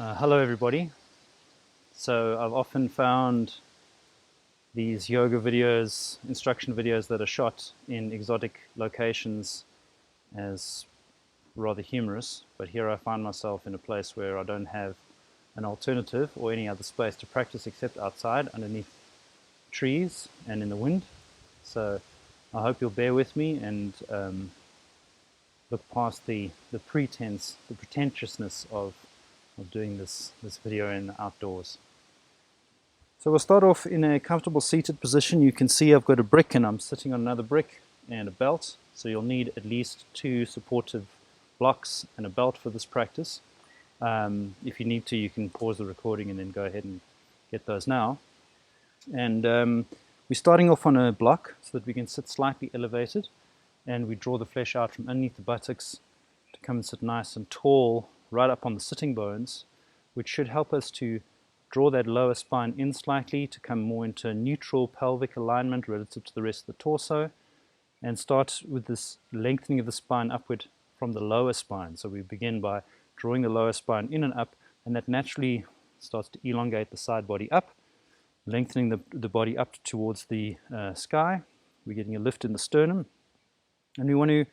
Hello everybody. So I've often found these yoga videos, instruction videos that are shot in exotic locations as rather humorous, but here I find myself in a place where I don't have an alternative or any other space to practice except outside underneath trees and in the wind. So I hope you'll bear with me and look past the pretense, the pretentiousness of doing this video in the outdoors. So we'll start off in a comfortable seated position. You can see I've got a brick and I'm sitting on another brick and a belt. So you'll need at least 2 supportive blocks and a belt for this practice. If you need to, you can pause the recording and then go ahead and get those now. And we're starting off on a block so that we can sit slightly elevated, and we draw the flesh out from underneath the buttocks to come and sit nice and tall right up on the sitting bones, which should help us to draw that lower spine in slightly to come more into a neutral pelvic alignment relative to the rest of the torso, and start with this lengthening of the spine upward from the lower spine. So we begin by drawing the lower spine in and up, and that naturally starts to elongate the side body up, lengthening the body up towards the sky. We're getting a lift in the sternum, and we want to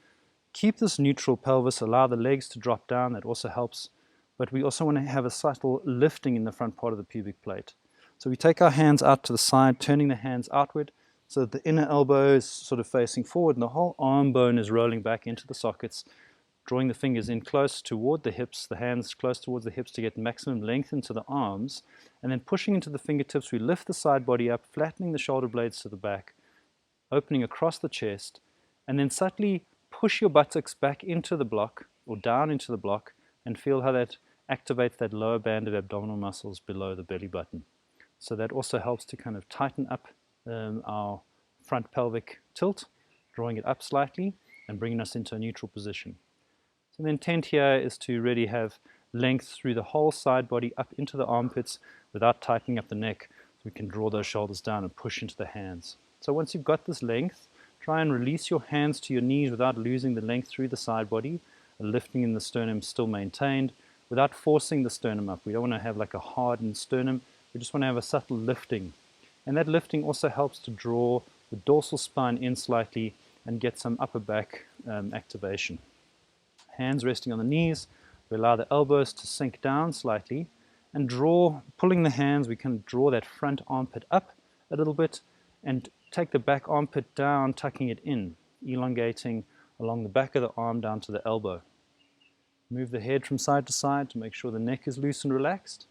keep this neutral pelvis, allow the legs to drop down. That also helps, but we also want to have a subtle lifting in the front part of the pubic plate. So we take our hands out to the side, turning the hands outward so that the inner elbow is sort of facing forward and the whole arm bone is rolling back into the sockets, drawing the fingers in close toward the hips, the hands close towards the hips to get maximum length into the arms, and then pushing into the fingertips. We lift the side body up, flattening the shoulder blades to the back, opening across the chest, and then subtly push your buttocks back into the block or down into the block, and feel how that activates that lower band of abdominal muscles below the belly button. So that also helps to kind of tighten up our front pelvic tilt, drawing it up slightly and bringing us into a neutral position. So the intent here is to really have length through the whole side body up into the armpits without tightening up the neck, so we can draw those shoulders down and push into the hands. So once you've got this length, try and release your hands to your knees without losing the length through the side body, lifting in the sternum still maintained, without forcing the sternum up. We don't want to have like a hardened sternum. We just want to have a subtle lifting. And that lifting also helps to draw the dorsal spine in slightly and get some upper back activation. Hands resting on the knees, we allow the elbows to sink down slightly and pulling the hands, we can draw that front armpit up a little bit and take the back armpit down, tucking it in, elongating along the back of the arm down to the elbow. Move the head from side to side to make sure the neck is loose and relaxed.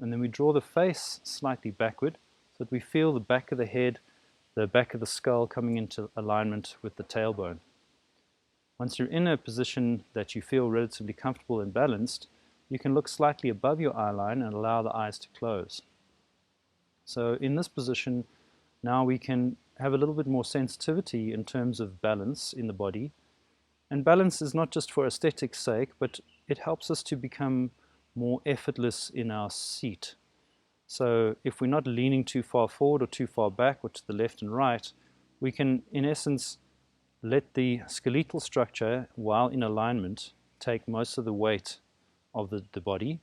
And then we draw the face slightly backward so that we feel the back of the head, the back of the skull coming into alignment with the tailbone. Once you're in a position that you feel relatively comfortable and balanced, you can look slightly above your eye line and allow the eyes to close. So in this position, now we can have a little bit more sensitivity in terms of balance in the body. And balance is not just for aesthetics' sake, but it helps us to become more effortless in our seat. So if we're not leaning too far forward or too far back or to the left and right, we can, in essence, let the skeletal structure, while in alignment, take most of the weight of the body,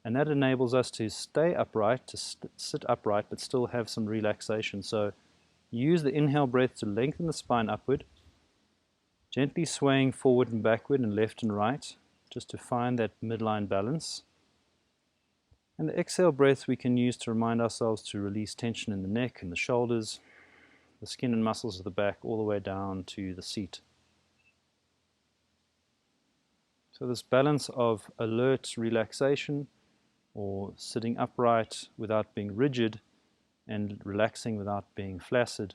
and that enables us to stay upright, to sit upright, but still have some relaxation. So use the inhale breath to lengthen the spine upward, gently swaying forward and backward and left and right, just to find that midline balance. And the exhale breath we can use to remind ourselves to release tension in the neck and the shoulders, the skin and muscles of the back, all the way down to the seat. So this balance of alert relaxation, or sitting upright without being rigid and relaxing without being flaccid,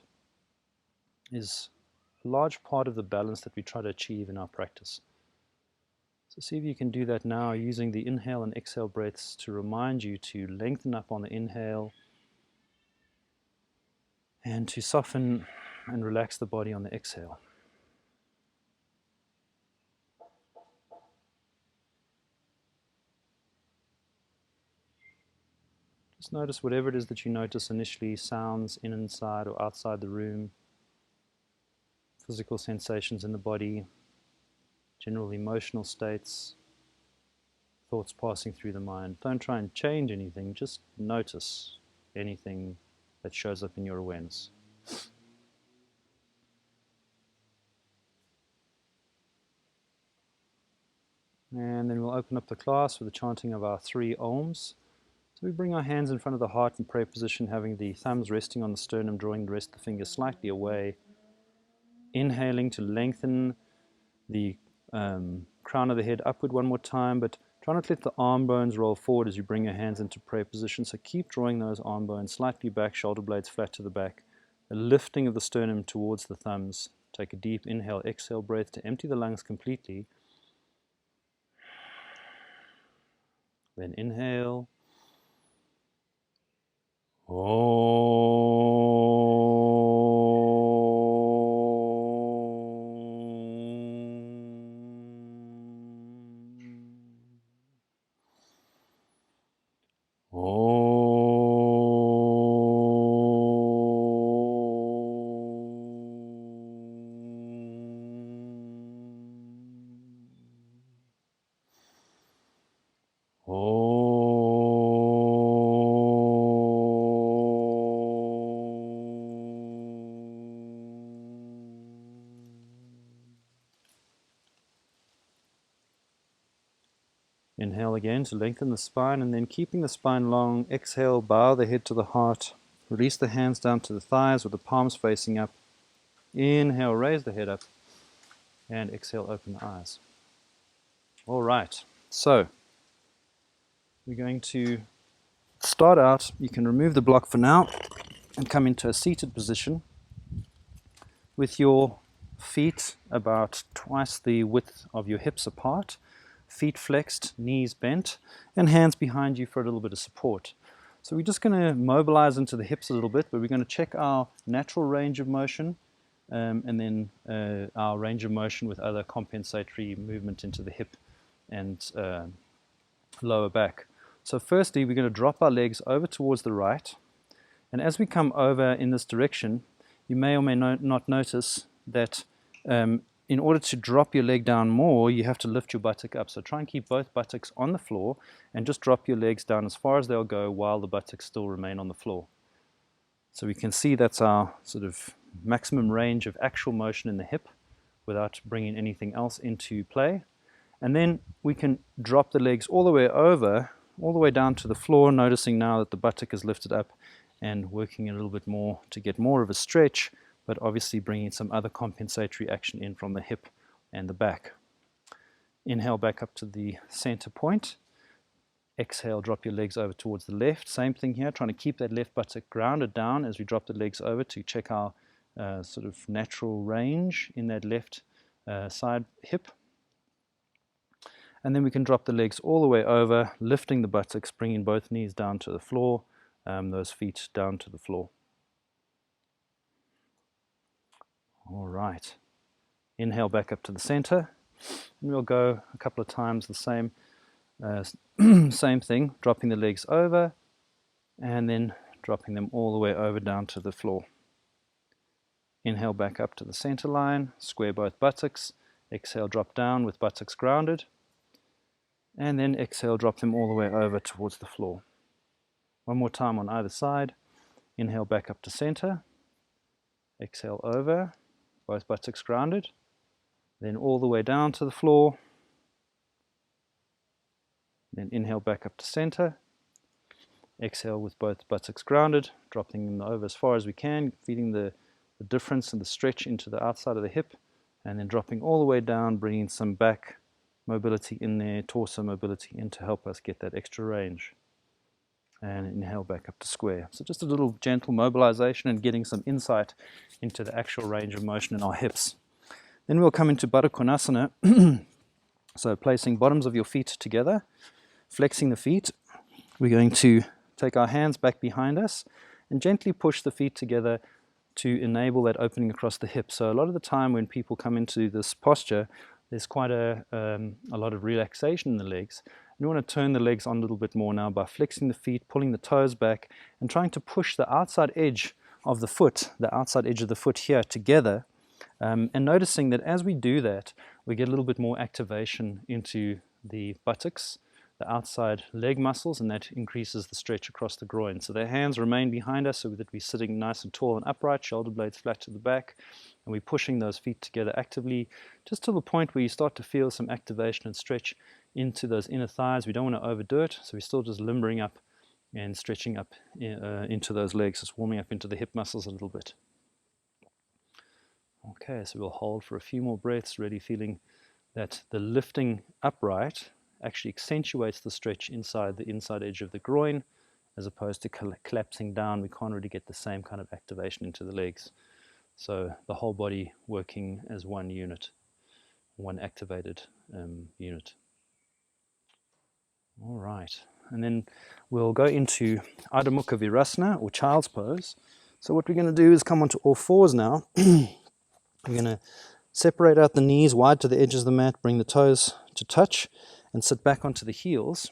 is a large part of the balance that we try to achieve in our practice. So see if you can do that now using the inhale and exhale breaths to remind you to lengthen up on the inhale and to soften and relax the body on the exhale. Just notice whatever it is that you notice initially, sounds inside or outside the room, physical sensations in the body, general emotional states, thoughts passing through the mind. Don't try and change anything, just notice anything that shows up in your awareness. And then we'll open up the class with the chanting of our 3 Oms. So we bring our hands in front of the heart in prayer position, having the thumbs resting on the sternum, drawing the rest of the fingers slightly away. Inhaling to lengthen the crown of the head upward one more time, but try not to let the arm bones roll forward as you bring your hands into prayer position. So keep drawing those arm bones slightly back, shoulder blades flat to the back. A lifting of the sternum towards the thumbs. Take a deep inhale, exhale breath to empty the lungs completely. Then inhale. Inhale again to lengthen the spine, and then keeping the spine long, exhale, bow the head to the heart. Release the hands down to the thighs with the palms facing up. Inhale, raise the head up, and exhale, open the eyes. All right, so we're going to start out. You can remove the block for now and come into a seated position with your feet about twice the width of your hips apart. Feet flexed, knees bent, and hands behind you for a little bit of support. So we're just going to mobilize into the hips a little bit, but we're going to check our natural range of motion and then our range of motion with other compensatory movement into the hip and lower back. So firstly, we're going to drop our legs over towards the right, and as we come over in this direction, you may or may not notice that in order to drop your leg down more, you have to lift your buttock up. So try and keep both buttocks on the floor and just drop your legs down as far as they'll go while the buttocks still remain on the floor. So we can see that's our sort of maximum range of actual motion in the hip without bringing anything else into play. And then we can drop the legs all the way over, all the way down to the floor, noticing now that the buttock is lifted up and working a little bit more to get more of a stretch, but obviously bringing some other compensatory action in from the hip and the back. Inhale back up to the center point. Exhale, drop your legs over towards the left. Same thing here, trying to keep that left buttock grounded down as we drop the legs over to check our sort of natural range in that left side hip. And then we can drop the legs all the way over, lifting the buttocks, bringing both knees down to the floor, those feet down to the floor. All right. Inhale back up to the center, and we'll go a couple of times the same same thing, dropping the legs over and then dropping them all the way over down to the floor. Inhale back up to the center line, square both buttocks. Exhale, drop down with buttocks grounded, and then exhale, drop them all the way over towards the floor. One more time on either side. Inhale back up to center. Exhale over, both buttocks grounded, then all the way down to the floor. Then inhale back up to center. Exhale with both buttocks grounded, dropping them over as far as we can, feeding the difference and the stretch into the outside of the hip, and then dropping all the way down, bringing some back mobility in there, torso mobility in to help us get that extra range. And inhale back up to square. So just a little gentle mobilization and getting some insight into the actual range of motion in our hips. Then we'll come into Baddha Konasana. So placing bottoms of your feet together, flexing the feet. We're going to take our hands back behind us and gently push the feet together to enable that opening across the hips. So a lot of the time when people come into this posture, there's quite a lot of relaxation in the legs. You want to turn the legs on a little bit more now by flexing the feet, pulling the toes back, and trying to push the outside edge of the foot, here together, and noticing that as we do that, we get a little bit more activation into the buttocks, the outside leg muscles, and that increases the stretch across the groin. So their hands remain behind us so that we're sitting nice and tall and upright, shoulder blades flat to the back, and we're pushing those feet together actively just to the point where you start to feel some activation and stretch into those inner thighs. We don't want to overdo it, so we're still just limbering up and stretching up into those legs, just warming up into the hip muscles a little bit. Okay, so we'll hold for a few more breaths, really feeling that the lifting upright actually accentuates the stretch inside the inside edge of the groin, as opposed to collapsing down. We can't really get the same kind of activation into the legs. So the whole body working as one unit, one activated unit. All right, and then we'll go into Adho Mukha Virasana, or child's pose. So what we're going to do is come onto all fours now. We're going to separate out the knees wide to the edges of the mat, bring the toes to touch, and sit back onto the heels,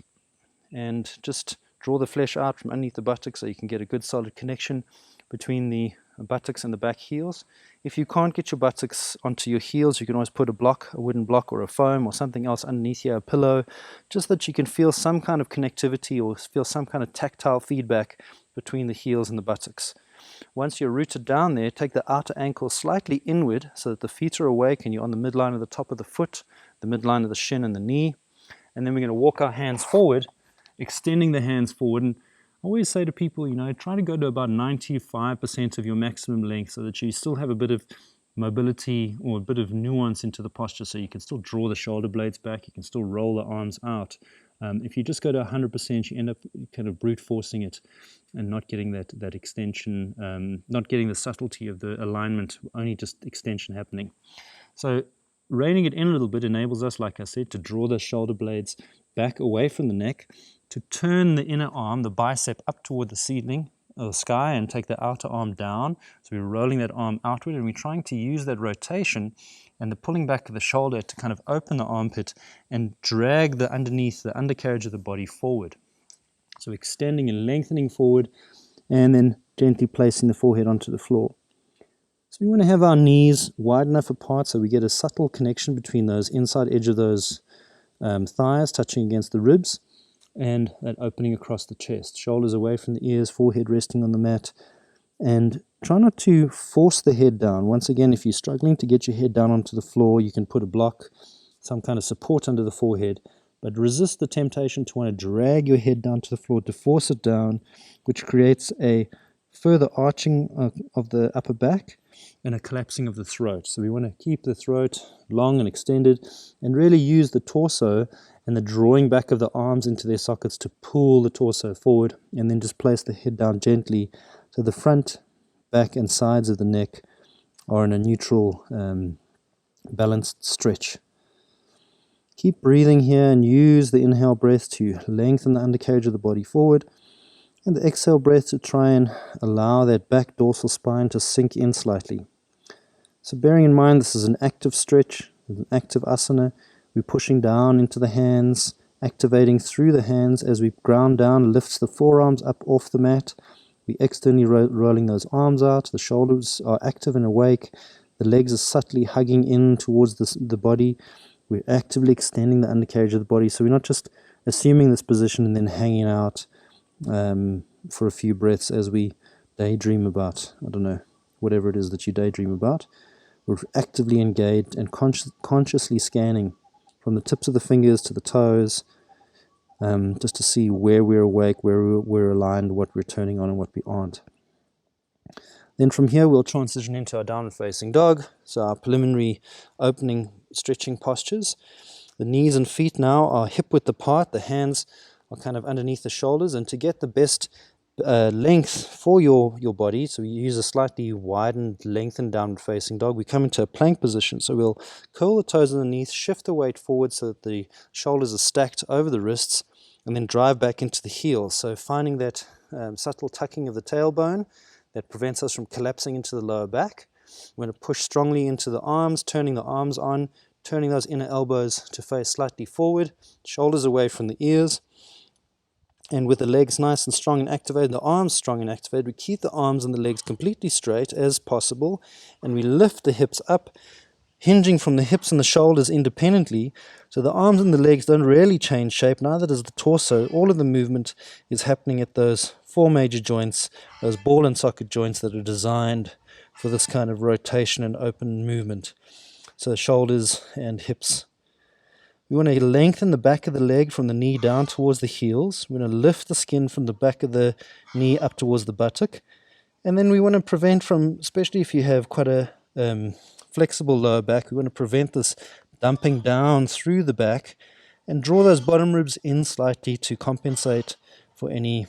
and just draw the flesh out from underneath the buttocks so you can get a good solid connection between the buttocks and the back heels. If you can't get your buttocks onto your heels, you can always put a block, a wooden block or a foam or something else underneath here, a pillow, just that you can feel some kind of connectivity or feel some kind of tactile feedback between the heels and the buttocks. Once you're rooted down there, take the outer ankle slightly inward so that the feet are awake and you're on the midline of the top of the foot, the midline of the shin and the knee. And then we're going to walk our hands forward, extending the hands forward. And I always say to people, try to go to about 95% of your maximum length so that you still have a bit of mobility or a bit of nuance into the posture, so you can still draw the shoulder blades back, you can still roll the arms out. If you just go to 100%, you end up kind of brute forcing it and not getting that extension, not getting the subtlety of the alignment, only just extension happening. So reining it in a little bit enables us, like I said, to draw the shoulder blades back away from the neck, to turn the inner arm, the bicep, up toward the ceiling or the sky, and take the outer arm down. So we're rolling that arm outward, and we're trying to use that rotation and the pulling back of the shoulder to kind of open the armpit and drag the undercarriage of the body forward. So extending and lengthening forward, and then gently placing the forehead onto the floor. So we want to have our knees wide enough apart so we get a subtle connection between those inside edge of those thighs touching against the ribs, and that opening across the chest. Shoulders away from the ears, forehead resting on the mat, and try not to force the head down. Once again, if you're struggling to get your head down onto the floor, you can put a block, some kind of support under the forehead, but resist the temptation to want to drag your head down to the floor, to force it down, which creates a further arching of the upper back and a collapsing of the throat. So we want to keep the throat long and extended, and really use the torso and the drawing back of the arms into their sockets to pull the torso forward, and then just place the head down gently so the front, back and sides of the neck are in a neutral, balanced stretch. Keep breathing here and use the inhale breath to lengthen the undercarriage of the body forward, and the exhale breath to try and allow that back dorsal spine to sink in slightly. So bearing in mind this is an active stretch, an active asana, we're pushing down into the hands, activating through the hands as we ground down, lifts the forearms up off the mat. We're externally rolling those arms out, the shoulders are active and awake, the legs are subtly hugging in towards the body. We're actively extending the undercarriage of the body, so we're not just assuming this position and then hanging out for a few breaths as we daydream about, whatever it is that you daydream about. We're actively engaged and consciously scanning from the tips of the fingers to the toes, just to see where we're awake, where we're aligned, what we're turning on and what we aren't. Then from here we'll transition into our downward facing dog, so our preliminary opening stretching postures. The knees and feet now are hip width apart, the hands are kind of underneath the shoulders, and to get the best length for your body, so we use a slightly widened, lengthened downward facing dog, we come into a plank position. So we'll curl the toes underneath, shift the weight forward so that the shoulders are stacked over the wrists, and then drive back into the heels. So finding that subtle tucking of the tailbone that prevents us from collapsing into the lower back. We're going to push strongly into the arms, turning the arms on, turning those inner elbows to face slightly forward, shoulders away from the ears. And with the legs nice and strong and activated, the arms strong and activated, we keep the arms and the legs completely straight as possible, and we lift the hips up, hinging from the hips and the shoulders independently. So the arms and the legs don't really change shape, neither does the torso. All of the movement is happening at those four major joints, those ball and socket joints that are designed for this kind of rotation and open movement. So shoulders and hips. We want to lengthen the back of the leg from the knee down towards the heels. We want to lift the skin from the back of the knee up towards the buttock. And then we want to prevent from, especially if you have quite a flexible lower back, we want to prevent this dumping down through the back and draw those bottom ribs in slightly to compensate for any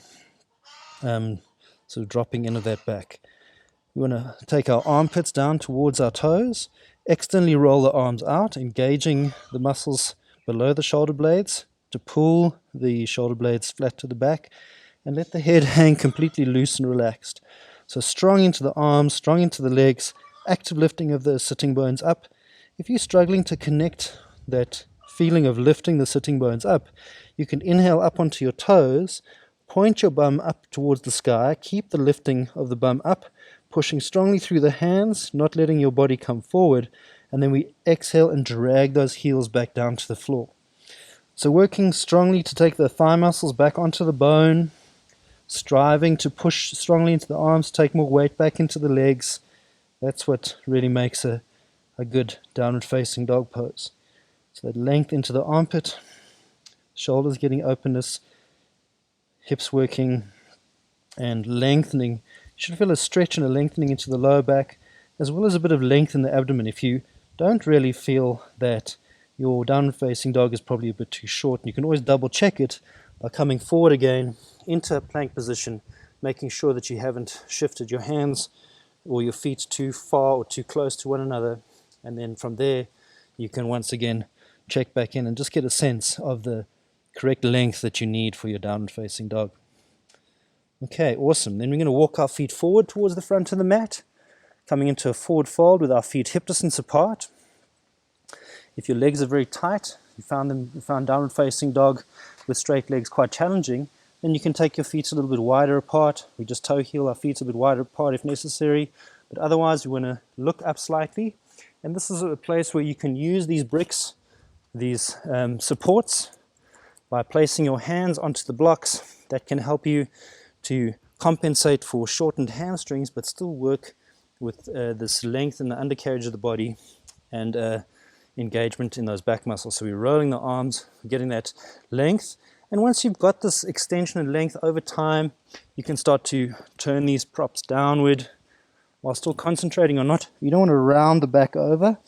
sort of dropping in of that back. We want to take our armpits down towards our toes, externally roll the arms out, engaging the muscles below the shoulder blades to pull the shoulder blades flat to the back, and let the head hang completely loose and relaxed. So strong into the arms, strong into the legs, active lifting of the sitting bones up. If you're struggling to connect that feeling of lifting the sitting bones up, you can inhale up onto your toes, point your bum up towards the sky, keep the lifting of the bum up, pushing strongly through the hands, not letting your body come forward, and then we exhale and drag those heels back down to the floor. So working strongly to take the thigh muscles back onto the bone, striving to push strongly into the arms, take more weight back into the legs. That's what really makes a good downward facing dog pose. So that length into the armpit, shoulders getting openness, hips working and lengthening. You should feel a stretch and a lengthening into the lower back, as well as a bit of length in the abdomen. If you don't really feel that your downward facing dog is probably a bit too short, and you can always double check it by coming forward again into a plank position, making sure that you haven't shifted your hands or your feet too far or too close to one another. And then from there you can once again check back in and just get a sense of the correct length that you need for your downward facing dog. Okay, awesome. Then we're going to walk our feet forward towards the front of the mat, coming into a forward fold with our feet hip distance apart. If your legs are very tight, you found downward facing dog with straight legs quite challenging, then you can take your feet a little bit wider apart. We just toe heel our feet a bit wider apart if necessary, but otherwise we want to look up slightly. And this is a place where you can use these bricks, these supports, by placing your hands onto the blocks. That can help you to compensate for shortened hamstrings, but still work with this length in the undercarriage of the body and engagement in those back muscles. So we're rolling the arms, getting that length. And once you've got this extension and length over time, you can start to turn these props downward while still concentrating on you don't want to round the back over.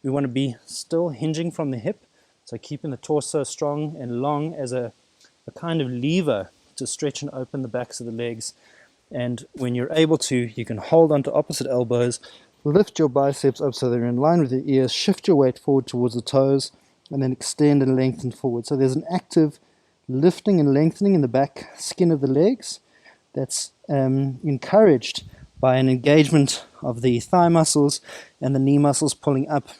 We want to be still hinging from the hip. So keeping the torso strong and long as a kind of lever to stretch and open the backs of the legs. And when you're able to, you can hold onto opposite elbows, lift your biceps up so they're in line with your ears, shift your weight forward towards the toes, and then extend and lengthen forward. So there's an active lifting and lengthening in the back skin of the legs that's encouraged by an engagement of the thigh muscles and the knee muscles pulling up,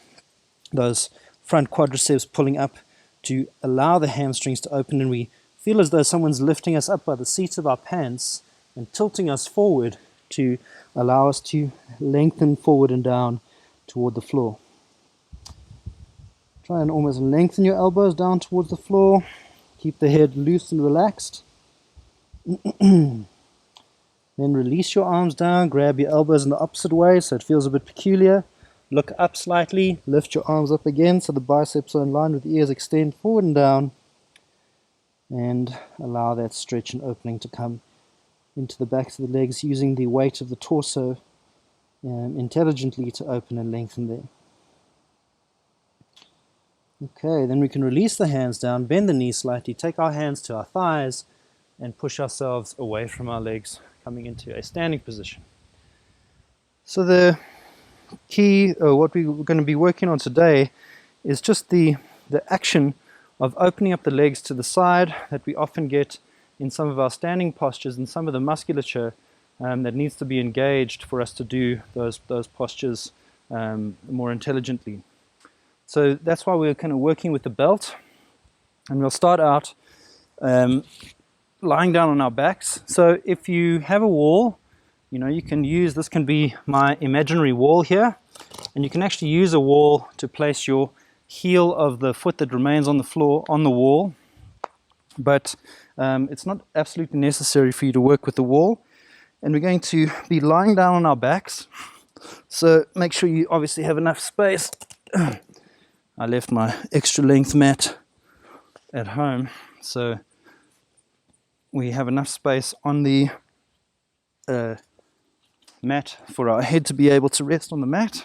those front quadriceps pulling up to allow the hamstrings to open, and we feel as though someone's lifting us up by the seat of our pants and tilting us forward to allow us to lengthen forward and down toward the floor. Try and almost lengthen your elbows down towards the floor. Keep the head loose and relaxed. Then release your arms down, grab your elbows in the opposite way so it feels a bit peculiar. Look up slightly, lift your arms up again so the biceps are in line with the ears, extend forward and down, and allow that stretch and opening to come into the backs of the legs, using the weight of the torso intelligently to open and lengthen there. Okay, then we can release the hands down, bend the knees slightly, take our hands to our thighs, and push ourselves away from our legs, coming into a standing position. So the key, what we're going to be working on today, is just the action of opening up the legs to the side that we often get in some of our standing postures and some of the musculature that needs to be engaged for us to do those postures more intelligently. So that's why we're kind of working with the belt, and we'll start out lying down on our backs. So if you have a wall, You know, you can use, this can be my imaginary wall here, and you can actually use a wall to place your heel of the foot that remains on the floor on the wall, but it's not absolutely necessary for you to work with the wall. And we're going to be lying down on our backs, so make sure you obviously have enough space. I left my extra length mat at home, so we have enough space on the mat for our head to be able to rest on the mat.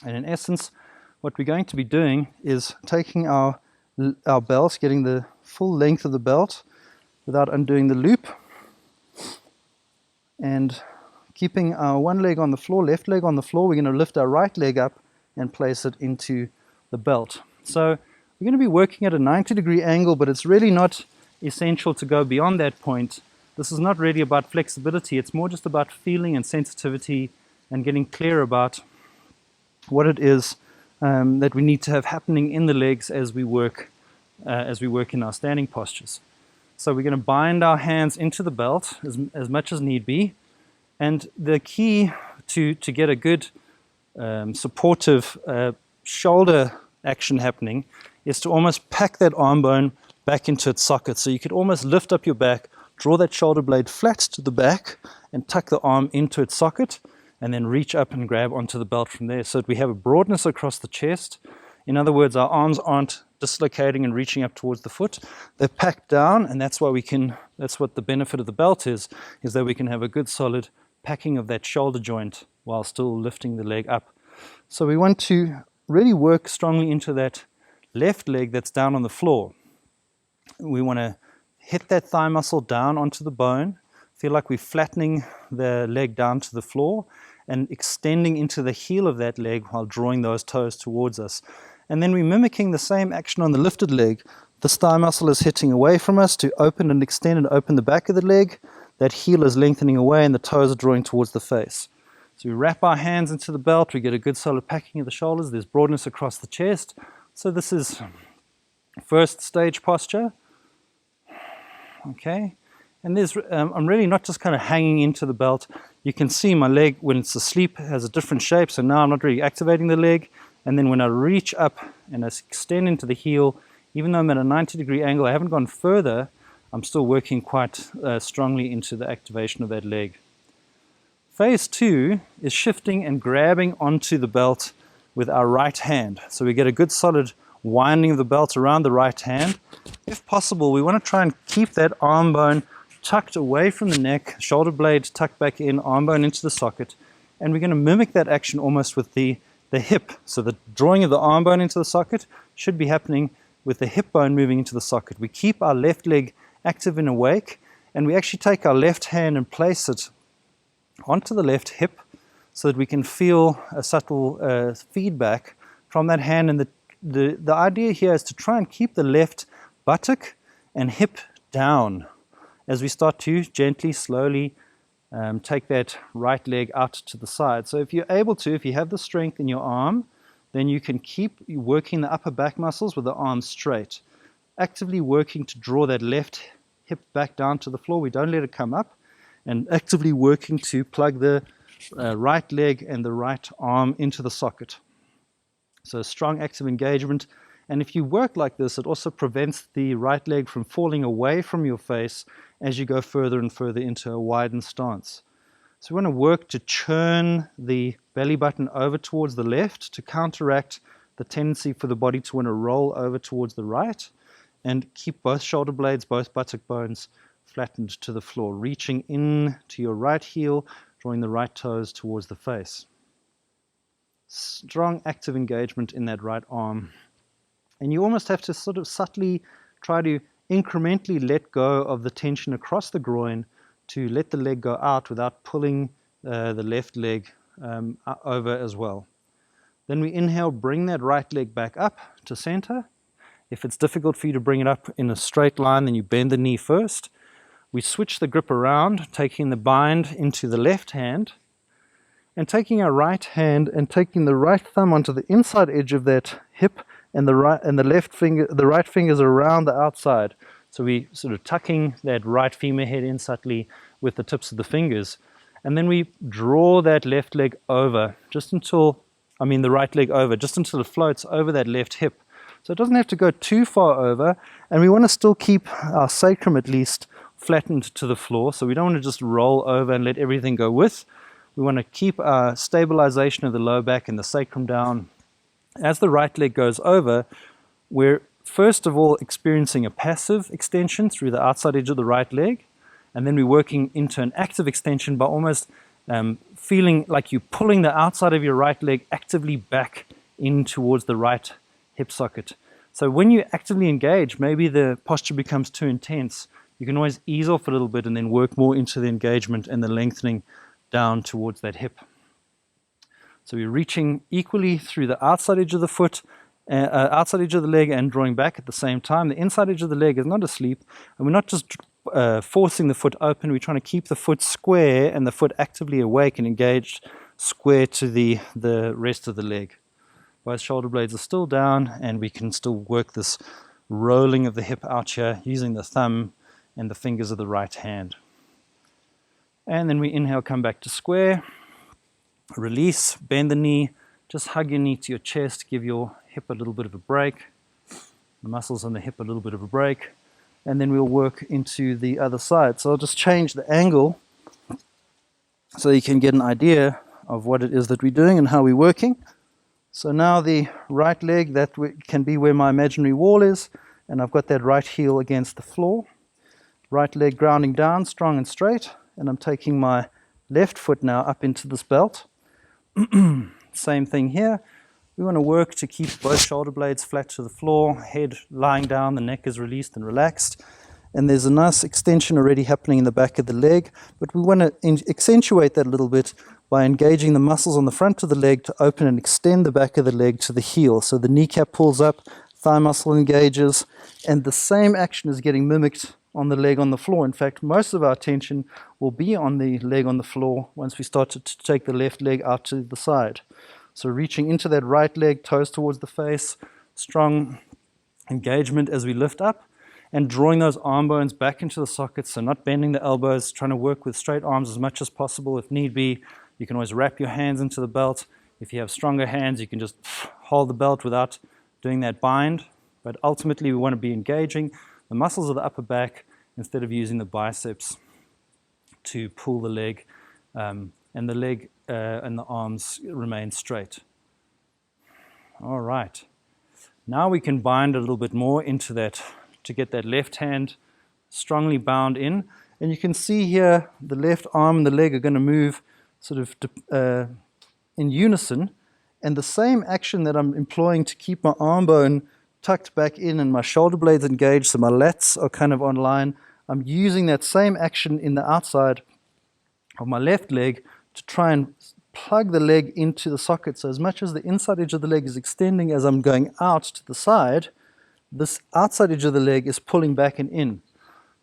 And in essence, what we're going to be doing is taking our belt, getting the full length of the belt without undoing the loop, and keeping our one leg on the floor, left leg on the floor. We're going to lift our right leg up and place it into the belt. So we're going to be working at a 90-degree angle, but it's really not essential to go beyond that point. This is not really about flexibility. It's more just about feeling and sensitivity and getting clear about what it is that we need to have happening in the legs as we work in our standing postures. So we're going to bind our hands into the belt as much as need be. And the key to get a good supportive shoulder action happening is to almost pack that arm bone back into its socket. So you could almost lift up your back, draw that shoulder blade flat to the back, and tuck the arm into its socket, and then reach up and grab onto the belt from there, so that we have a broadness across the chest. In other words, our arms aren't dislocating and reaching up towards the foot. They're packed down, and that's what the benefit of the belt is that we can have a good solid packing of that shoulder joint while still lifting the leg up. So we want to really work strongly into that left leg that's down on the floor. We want to hit that thigh muscle down onto the bone, feel like we're flattening the leg down to the floor and extending into the heel of that leg while drawing those toes towards us. And then we're mimicking the same action on the lifted leg. The thigh muscle is hitting away from us to open and extend and open the back of the leg. That heel is lengthening away and the toes are drawing towards the face. So we wrap our hands into the belt, we get a good solid packing of the shoulders, there's broadness across the chest. So this is first stage posture. Okay, and there's I'm really not just kind of hanging into the belt. You can see my leg when it's asleep has a different shape, so now I'm not really activating the leg. And then when I reach up and I extend into the heel, even though I'm at a 90-degree angle, I haven't gone further, I'm still working quite strongly into the activation of that leg. Phase 2 is shifting and grabbing onto the belt with our right hand. So we get a good solid winding of the belt around the right hand. If possible, we want to try and keep that arm bone tucked away from the neck, shoulder blade tucked back in, arm bone into the socket. And we're going to mimic that action almost with the hip. So the drawing of the arm bone into the socket should be happening with the hip bone moving into the socket. We keep our left leg active and awake, and we actually take our left hand and place it onto the left hip so that we can feel a subtle feedback from that hand. And the idea here is to try and keep the left buttock and hip down as we start to gently, slowly take that right leg out to the side. So if you're able to, if you have the strength in your arm, then you can keep working the upper back muscles with the arms straight, actively working to draw that left hip back down to the floor. We don't let it come up, and actively working to plug the right leg and the right arm into the socket. So strong active engagement. And if you work like this, it also prevents the right leg from falling away from your face as you go further and further into a widened stance. So we want to work to churn the belly button over towards the left to counteract the tendency for the body to want to roll over towards the right, and keep both shoulder blades, both buttock bones flattened to the floor, reaching in to your right heel, drawing the right toes towards the face. Strong active engagement in that right arm. And you almost have to sort of subtly try to incrementally let go of the tension across the groin to let the leg go out without pulling the left leg over as well. Then we inhale, bring that right leg back up to center. If it's difficult for you to bring it up in a straight line, then you bend the knee first. We switch the grip around, taking the bind into the left hand, and taking our right hand and taking the right thumb onto the inside edge of that hip, and the right fingers around the outside. So we sort of tucking that right femur head in subtly with the tips of the fingers. And then we draw that left leg over the right leg over, just until it floats over that left hip. So it doesn't have to go too far over, and we want to still keep our sacrum at least flattened to the floor, so we don't want to just roll over and let everything go with. We want to keep our stabilization of the low back and the sacrum down. As the right leg goes over, we're first of all experiencing a passive extension through the outside edge of the right leg, and then we're working into an active extension by almost feeling like you're pulling the outside of your right leg actively back in towards the right hip socket. So when you actively engage, maybe the posture becomes too intense. You can always ease off a little bit and then work more into the engagement and the lengthening down towards that hip. So we're reaching equally through the outside edge of the foot, outside edge of the leg, and drawing back at the same time. The inside edge of the leg is not asleep, and we're not just forcing the foot open. We're trying to keep the foot square and the foot actively awake and engaged square to the rest of the leg. Both shoulder blades are still down, and we can still work this rolling of the hip out here using the thumb and the fingers of the right hand. And then we inhale, come back to square, release, bend the knee, just hug your knee to your chest, give your hip a little bit of a break, the muscles on the hip a little bit of a break, and then we'll work into the other side. So I'll just change the angle so you can get an idea of what it is that we're doing and how we're working. So now the right leg, that can be where my imaginary wall is, and I've got that right heel against the floor. Right leg grounding down, strong and straight, and I'm taking my left foot now up into this belt. Same thing here. We want to work to keep both shoulder blades flat to the floor, head lying down, the neck is released and relaxed. And there's a nice extension already happening in the back of the leg, but we want to accentuate that a little bit by engaging the muscles on the front of the leg to open and extend the back of the leg to the heel. So the kneecap pulls up, thigh muscle engages, and the same action is getting mimicked on the leg on the floor. In fact, most of our attention will be on the leg on the floor once we start to take the left leg out to the side. So reaching into that right leg, toes towards the face, strong engagement as we lift up, and drawing those arm bones back into the sockets, so not bending the elbows, trying to work with straight arms as much as possible. If need be, you can always wrap your hands into the belt. If you have stronger hands, you can just hold the belt without doing that bind. But ultimately, we want to be engaging the muscles of the upper back instead of using the biceps to pull the leg, and the leg and the arms remain straight. All right. Now we can bind a little bit more into that to get that left hand strongly bound in. And you can see here the left arm and the leg are going to move sort of in unison. And the same action that I'm employing to keep my arm bone tucked back in and my shoulder blades engaged, so my lats are kind of online, I'm using that same action in the outside of my left leg to try and plug the leg into the socket. So as much as the inside edge of the leg is extending as I'm going out to the side, this outside edge of the leg is pulling back and in.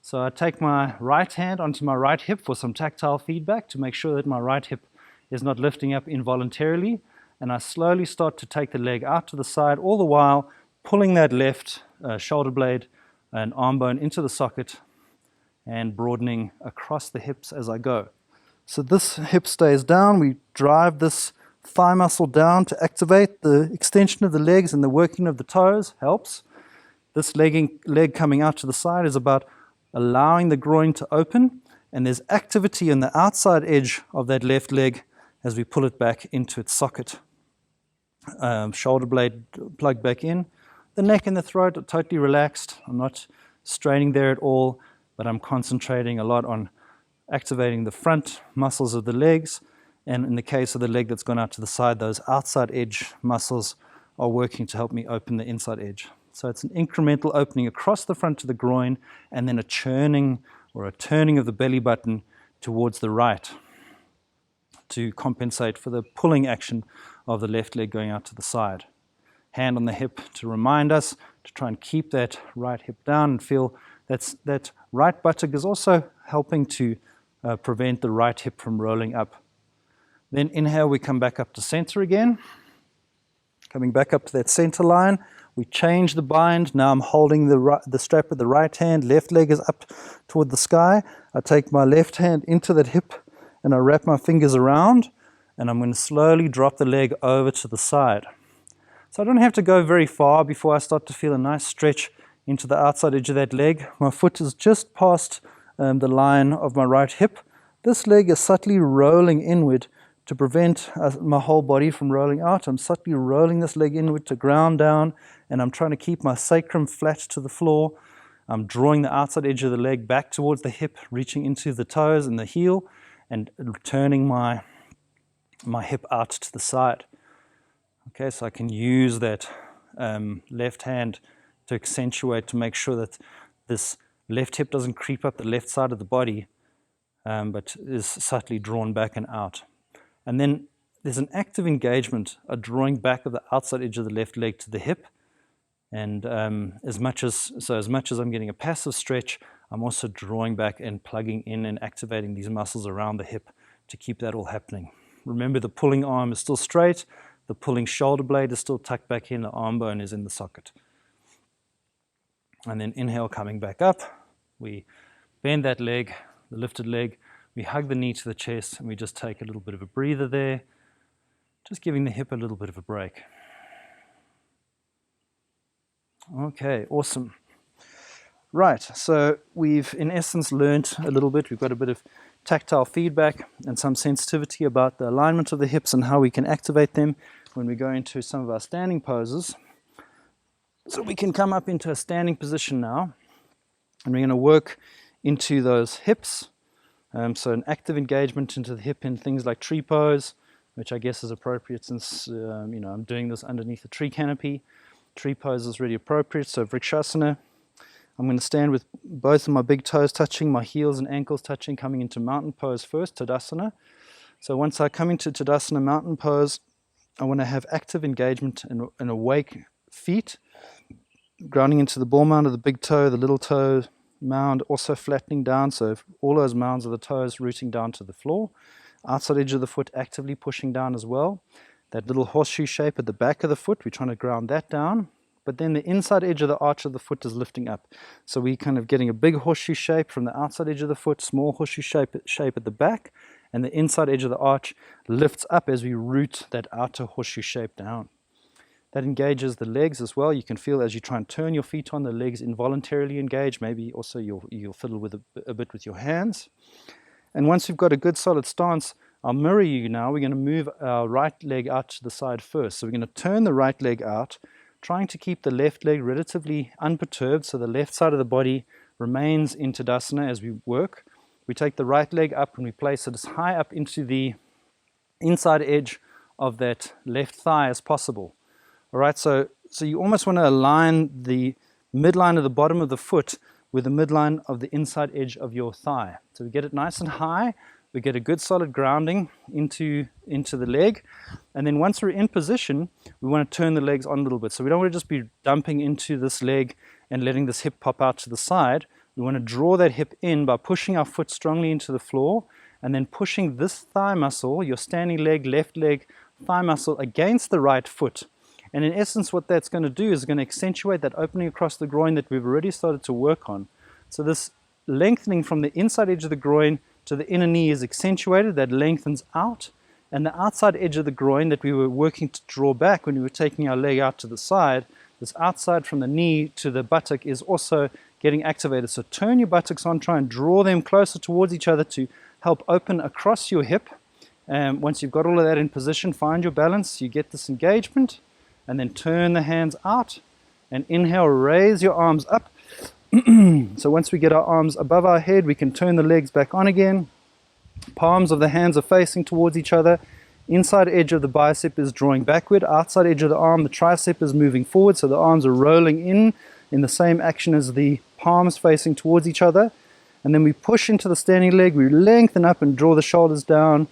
So I take my right hand onto my right hip for some tactile feedback to make sure that my right hip is not lifting up involuntarily. And I slowly start to take the leg out to the side, all the while pulling that left shoulder blade and arm bone into the socket and broadening across the hips as I go. So this hip stays down. We drive this thigh muscle down to activate the extension of the legs, and the working of the toes helps. This leg coming out to the side is about allowing the groin to open, and there's activity on the outside edge of that left leg as we pull it back into its socket. Shoulder blade plugged back in. The neck and the throat are totally relaxed. I'm not straining there at all, but I'm concentrating a lot on activating the front muscles of the legs. And in the case of the leg that's gone out to the side, those outside edge muscles are working to help me open the inside edge. So it's an incremental opening across the front to the groin, and then a churning or a turning of the belly button towards the right to compensate for the pulling action of the left leg going out to the side. Hand on the hip to remind us to try and keep that right hip down and feel that right buttock is also helping to prevent the right hip from rolling up. Then inhale, we come back up to center again. Coming back up to that center line, we change the bind. Now I'm holding the strap with the right hand, left leg is up toward the sky. I take my left hand into that hip and I wrap my fingers around, and I'm going to slowly drop the leg over to the side. So I don't have to go very far before I start to feel a nice stretch into the outside edge of that leg. My foot is just past the line of my right hip. This leg is subtly rolling inward to prevent my whole body from rolling out. I'm subtly rolling this leg inward to ground down, and I'm trying to keep my sacrum flat to the floor. I'm drawing the outside edge of the leg back towards the hip, reaching into the toes and the heel, and turning my hip out to the side. Okay, so I can use that left hand to accentuate, to make sure that this left hip doesn't creep up the left side of the body, but is subtly drawn back and out. And then there's an active engagement, a drawing back of the outside edge of the left leg to the hip. And as much as I'm getting a passive stretch, I'm also drawing back and plugging in and activating these muscles around the hip to keep that all happening. Remember, the pulling arm is still straight, the pulling shoulder blade is still tucked back in, the arm bone is in the socket. And then inhale, coming back up, we bend that leg, the lifted leg, we hug the knee to the chest, and we just take a little bit of a breather there, just giving the hip a little bit of a break. Okay, awesome. Right, so we've in essence learned a little bit. We've got a bit of tactile feedback and some sensitivity about the alignment of the hips and how we can activate them when we go into some of our standing poses. So we can come up into a standing position now, and we're going to work into those hips. So an active engagement into the hip in things like tree pose, which I guess is appropriate since I'm doing this underneath a tree canopy. Tree pose is really appropriate. So Vrikshasana, I'm going to stand with both of my big toes touching, my heels and ankles touching, coming into mountain pose first, Tadasana. So once I come into Tadasana mountain pose, I want to have active engagement and awake feet, grounding into the ball mound of the big toe, the little toe mound also flattening down, so all those mounds of the toes rooting down to the floor. Outside edge of the foot actively pushing down as well. That little horseshoe shape at the back of the foot, we're trying to ground that down. But then the inside edge of the arch of the foot is lifting up. So we're kind of getting a big horseshoe shape from the outside edge of the foot, small horseshoe shape at the back, and the inside edge of the arch lifts up as we root that outer horseshoe shape down. That engages the legs as well. You can feel as you try and turn your feet on, the legs involuntarily engage. Maybe also you'll fiddle with a bit with your hands. And once we've got a good solid stance, I'll mirror you now. We're going to move our right leg out to the side first. So we're going to turn the right leg out, trying to keep the left leg relatively unperturbed, so the left side of the body remains in Tadasana as we work. We take the right leg up and we place it as high up into the inside edge of that left thigh as possible. All right, so you almost want to align the midline of the bottom of the foot with the midline of the inside edge of your thigh. So we get it nice and high, we get a good solid grounding into the leg, and then once we're in position, we want to turn the legs on a little bit. So we don't want to just be dumping into this leg and letting this hip pop out to the side. We want to draw that hip in by pushing our foot strongly into the floor, and then pushing this thigh muscle, your standing leg, left leg, thigh muscle against the right foot. And in essence, what that's going to do is going to accentuate that opening across the groin that we've already started to work on. So this lengthening from the inside edge of the groin to the inner knee is accentuated, that lengthens out. And the outside edge of the groin that we were working to draw back when we were taking our leg out to the side, this outside from the knee to the buttock is also getting activated. So turn your buttocks on, try and draw them closer towards each other to help open across your hip. Once you've got all of that in position, find your balance, you get this engagement. And then turn the hands out and inhale, raise your arms up. So once we get our arms above our head, we can turn the legs back on again. Palms of the hands are facing towards each other. Inside edge of the bicep is drawing backward. Outside edge of the arm, the tricep is moving forward. So the arms are rolling in the same action as the palms facing towards each other. And then we push into the standing leg. We lengthen up and draw the shoulders down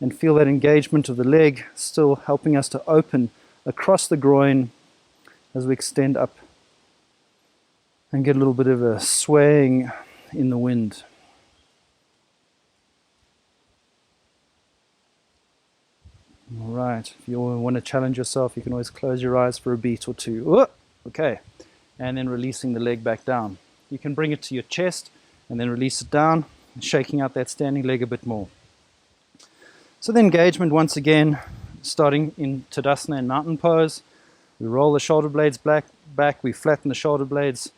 and feel that engagement of the leg still helping us to open across the groin as we extend up and get a little bit of a swaying in the wind. All right, if you want to challenge yourself, you can always close your eyes for a beat or two. Okay, and then releasing the leg back down. You can bring it to your chest and then release it down, shaking out that standing leg a bit more. So the engagement, once again, starting in Tadasana and mountain pose. We roll the shoulder blades back, we flatten the shoulder blades,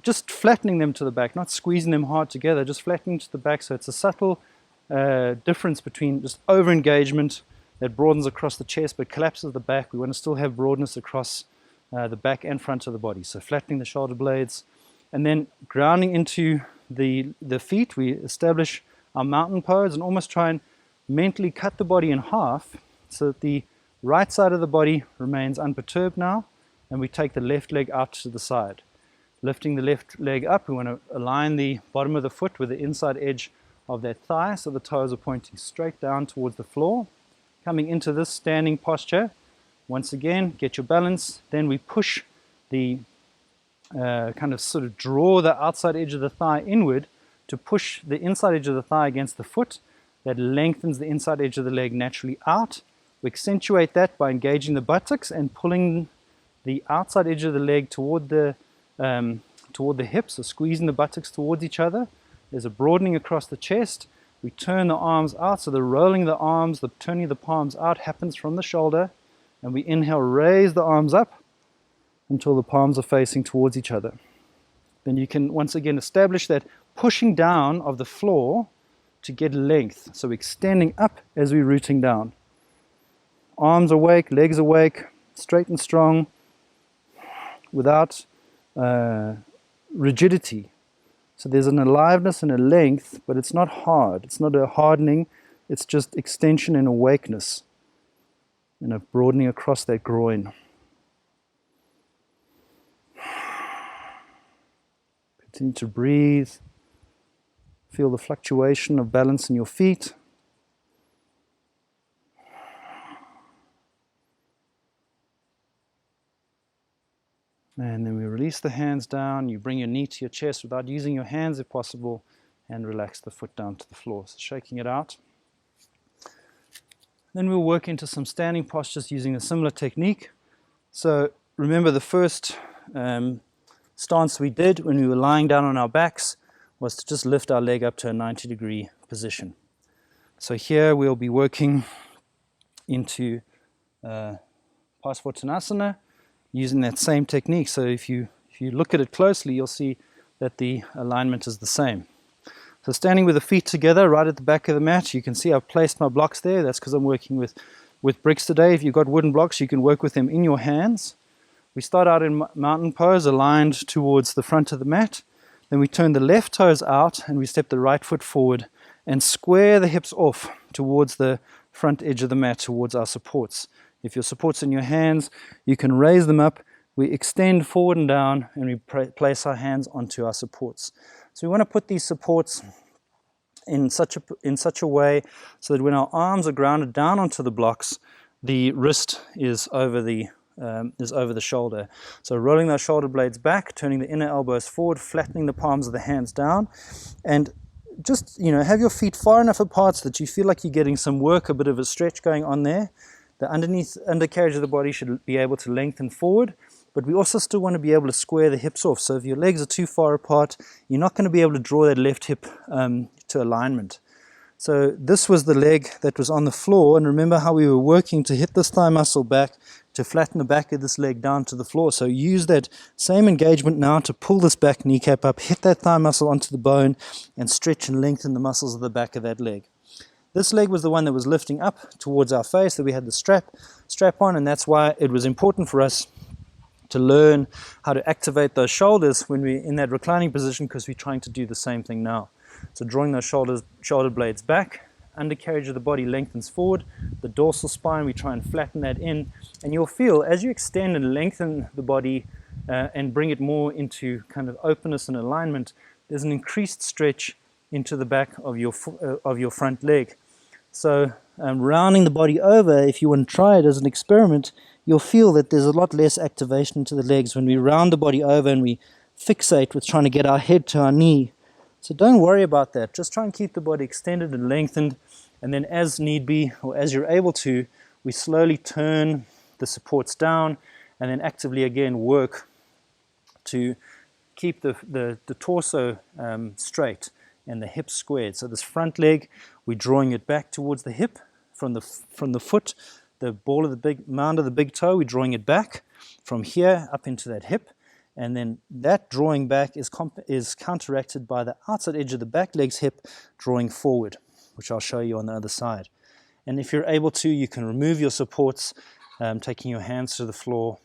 just flattening them to the back, not squeezing them hard together, just flattening to the back. So it's a subtle difference between just over-engagement that broadens across the chest but collapses the back. We want to still have broadness across the back and front of the body. So flattening the shoulder blades, and then grounding into the feet. We establish our mountain pose and almost try and mentally cut the body in half so that the right side of the body remains unperturbed now, and we take the left leg out to the side. Lifting the left leg up, we want to align the bottom of the foot with the inside edge of that thigh so the toes are pointing straight down towards the floor. Coming into this standing posture, once again, get your balance. Then we push the kind of sort of draw the outside edge of the thigh inward to push the inside edge of the thigh against the foot. That lengthens the inside edge of the leg naturally out. We accentuate that by engaging the buttocks and pulling the outside edge of the leg toward the hips, so squeezing the buttocks towards each other. There's a broadening across the chest. We turn the arms out, so the rolling of the arms, the turning of the palms out happens from the shoulder, and we inhale, raise the arms up until the palms are facing towards each other. Then you can once again establish that pushing down of the floor to get length, so extending up as we're rooting down. Arms awake, legs awake, straight and strong, without rigidity. So there's an aliveness and a length, but it's not hard. It's not a hardening. It's just extension and awakeness and a broadening across that groin. Continue to breathe. Feel the fluctuation of balance in your feet. And then we release the hands down. You bring your knee to your chest without using your hands if possible, and relax the foot down to the floor. So shaking it out. Then we'll work into some standing postures using a similar technique. So remember, the first stance we did when we were lying down on our backs was to just lift our leg up to a 90-degree position. So here we'll be working into Parsvottanasana, using that same technique. So if you look at it closely, you'll see that the alignment is the same. So standing with the feet together right at the back of the mat, you can see I've placed my blocks there. That's because I'm working with bricks today. If you've got wooden blocks, you can work with them in your hands. We start out in mountain pose, aligned towards the front of the mat. Then we turn the left toes out and we step the right foot forward and square the hips off towards the front edge of the mat, towards our supports. If your support's in your hands, you can raise them up. We extend forward and down, and we place our hands onto our supports. So we want to put these supports in such a way so that when our arms are grounded down onto the blocks, the wrist is over the shoulder. So rolling those shoulder blades back, turning the inner elbows forward, flattening the palms of the hands down, and just have your feet far enough apart so that you feel like you're getting some work, a bit of a stretch going on there. The undercarriage of the body should be able to lengthen forward, but we also still want to be able to square the hips off. So if your legs are too far apart, you're not going to be able to draw that left hip to alignment. So this was the leg that was on the floor, and remember how we were working to hit this thigh muscle back, to flatten the back of this leg down to the floor. So use that same engagement now to pull this back kneecap up, hit that thigh muscle onto the bone, and stretch and lengthen the muscles of the back of that leg. This leg was the one that was lifting up towards our face, that we had the strap on, and that's why it was important for us to learn how to activate those shoulders when we're in that reclining position, because we're trying to do the same thing now. So drawing those shoulder blades back, undercarriage of the body lengthens forward, the dorsal spine, we try and flatten that in, and you'll feel as you extend and lengthen the body and bring it more into kind of openness and alignment, there's an increased stretch into the back of your front leg. So rounding the body over, if you want to try it as an experiment, you'll feel that there's a lot less activation into the legs when we round the body over and we fixate with trying to get our head to our knee. So don't worry about that. Just try and keep the body extended and lengthened, and then as need be, or as you're able to, we slowly turn the supports down and then actively again work to keep the torso straight and the hip squared. So this front leg, we're drawing it back towards the hip from the foot, the ball of the big mound of the big toe, we're drawing it back from here up into that hip, and then that drawing back is counteracted by the outside edge of the back leg's hip drawing forward, which I'll show you on the other side. And if you're able to, you can remove your supports, taking your hands to the floor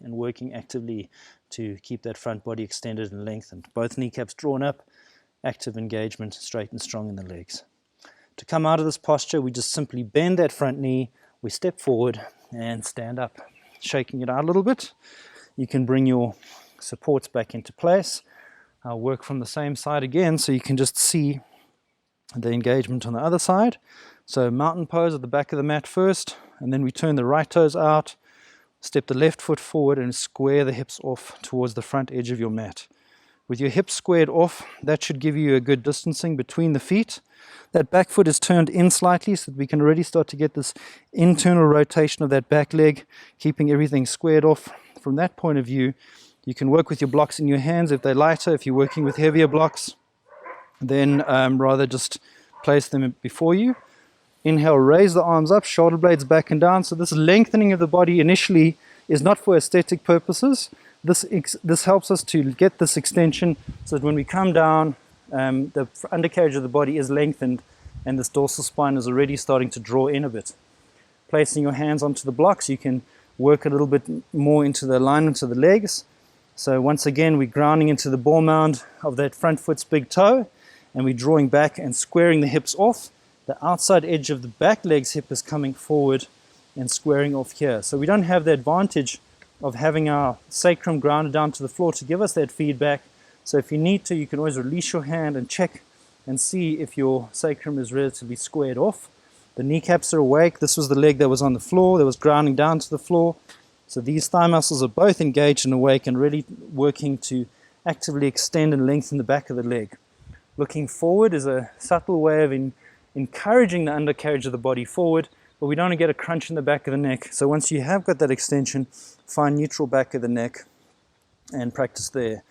and working actively to keep that front body extended and lengthened. Both kneecaps drawn up, active engagement, straight and strong in the legs. To come out of this posture, we just simply bend that front knee, we step forward and stand up, shaking it out a little bit. You can bring your supports back into place. I'll work from the same side again so you can just see the engagement on the other side. So mountain pose at the back of the mat first, and then we turn the right toes out, step the left foot forward and square the hips off towards the front edge of your mat. With your hips squared off, that should give you a good distancing between the feet. That back foot is turned in slightly so that we can already start to get this internal rotation of that back leg, keeping everything squared off. From that point of view, you can work with your blocks in your hands if they're lighter. If you're working with heavier blocks, then rather just place them before you. Inhale, raise the arms up, shoulder blades back and down. So this lengthening of the body initially is not for aesthetic purposes. This helps us to get this extension so that when we come down, the undercarriage of the body is lengthened and this dorsal spine is already starting to draw in a bit. Placing your hands onto the blocks, you can work a little bit more into the alignment of the legs. So once again, we're grounding into the ball mound of that front foot's big toe, and we're drawing back and squaring the hips off. The outside edge of the back leg's hip is coming forward and squaring off here. So we don't have the advantage of having our sacrum grounded down to the floor to give us that feedback. So if you need to, you can always release your hand and check and see if your sacrum is relatively squared off. The kneecaps are awake. This was the leg that was on the floor, that was grounding down to the floor. So these thigh muscles are both engaged and awake and really working to actively extend and lengthen the back of the leg. Looking forward is a subtle way of encouraging the undercarriage of the body forward, but we don't want to get a crunch in the back of the neck. So once you have got that extension, find neutral back of the neck and practice there.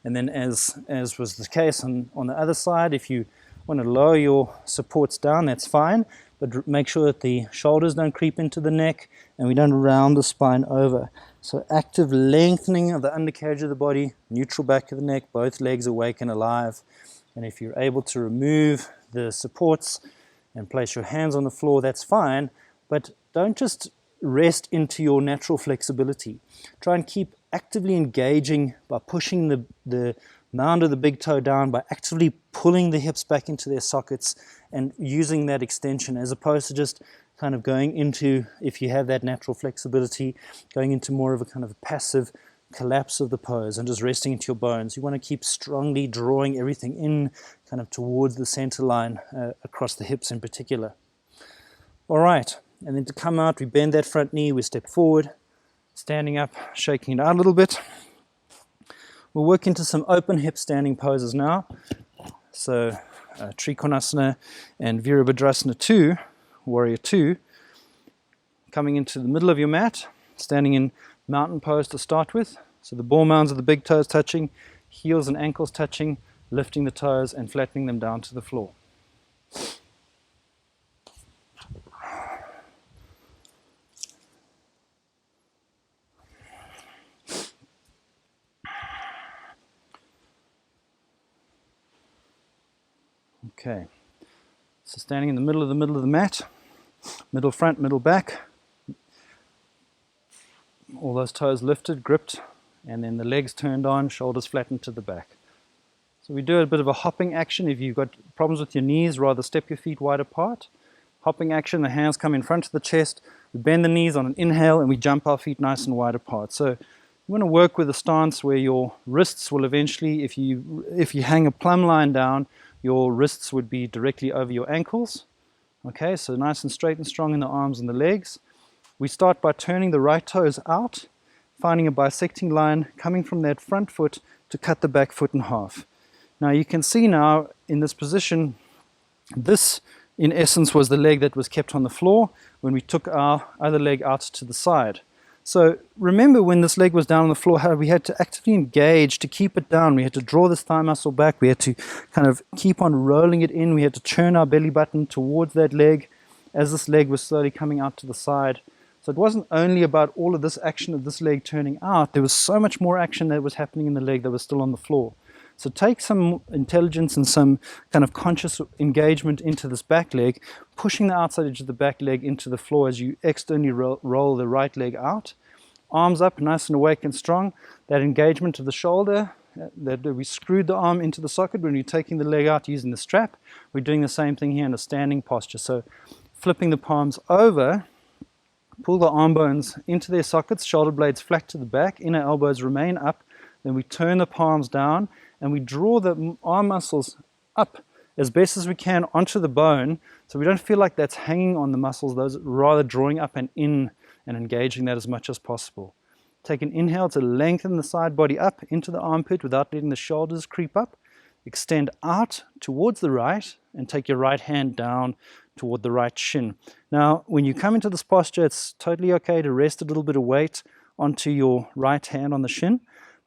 And then as was the case on the other side, if you want to lower your supports down, that's fine, but make sure that the shoulders don't creep into the neck and we don't round the spine over. So active lengthening of the undercarriage of the body, neutral back of the neck, both legs awake and alive. And if you're able to remove the supports and place your hands on the floor, that's fine, but don't just rest into your natural flexibility. Try and keep actively engaging by pushing the mound of the big toe down, by actively pulling the hips back into their sockets and using that extension, as opposed to just kind of going into, if you have that natural flexibility, going into more of a kind of passive collapse of the pose and just resting into your bones. You want to keep strongly drawing everything in kind of towards the center line, across the hips in particular. All right, and then to come out, we bend that front knee, we step forward, standing up, shaking it out a little bit. We'll work into some open hip standing poses now. So Trikonasana and Virabhadrasana 2, Warrior 2. Coming into the middle of your mat, standing in mountain pose to start with. So the ball mounds of the big toes touching, heels and ankles touching, lifting the toes and flattening them down to the floor. Okay, so standing in the middle of the mat, middle front, middle back, all those toes lifted, gripped, and then the legs turned on, shoulders flattened to the back. So we do a bit of a hopping action. If you've got problems with your knees, rather step your feet wide apart. Hopping action, the hands come in front of the chest, we bend the knees on an inhale and we jump our feet nice and wide apart. So you want to work with a stance where your wrists will eventually, if you hang a plumb line down, your wrists would be directly over your ankles. Okay, so nice and straight and strong in the arms and the legs. We start by turning the right toes out, finding a bisecting line coming from that front foot to cut the back foot in half. Now you can see now in this position, this in essence was the leg that was kept on the floor when we took our other leg out to the side. So remember when this leg was down on the floor, how we had to actively engage to keep it down. We had to draw this thigh muscle back. We had to kind of keep on rolling it in. We had to turn our belly button towards that leg as this leg was slowly coming out to the side. So it wasn't only about all of this action of this leg turning out. There was so much more action that was happening in the leg that was still on the floor. So take some intelligence and some kind of conscious engagement into this back leg, pushing the outside edge of the back leg into the floor as you externally roll the right leg out. Arms up, nice and awake and strong. That engagement of the shoulder, that we screwed the arm into the socket when you're taking the leg out using the strap. We're doing the same thing here in a standing posture. So flipping the palms over, pull the arm bones into their sockets, shoulder blades flat to the back, inner elbows remain up. Then we turn the palms down and we draw the arm muscles up as best as we can onto the bone, so we don't feel like that's hanging on the muscles, those rather drawing up and in and engaging that as much as possible. Take an inhale to lengthen the side body up into the armpit without letting the shoulders creep up. Extend out towards the right and take your right hand down toward the right shin. Now, when you come into this posture, it's totally okay to rest a little bit of weight onto your right hand on the shin,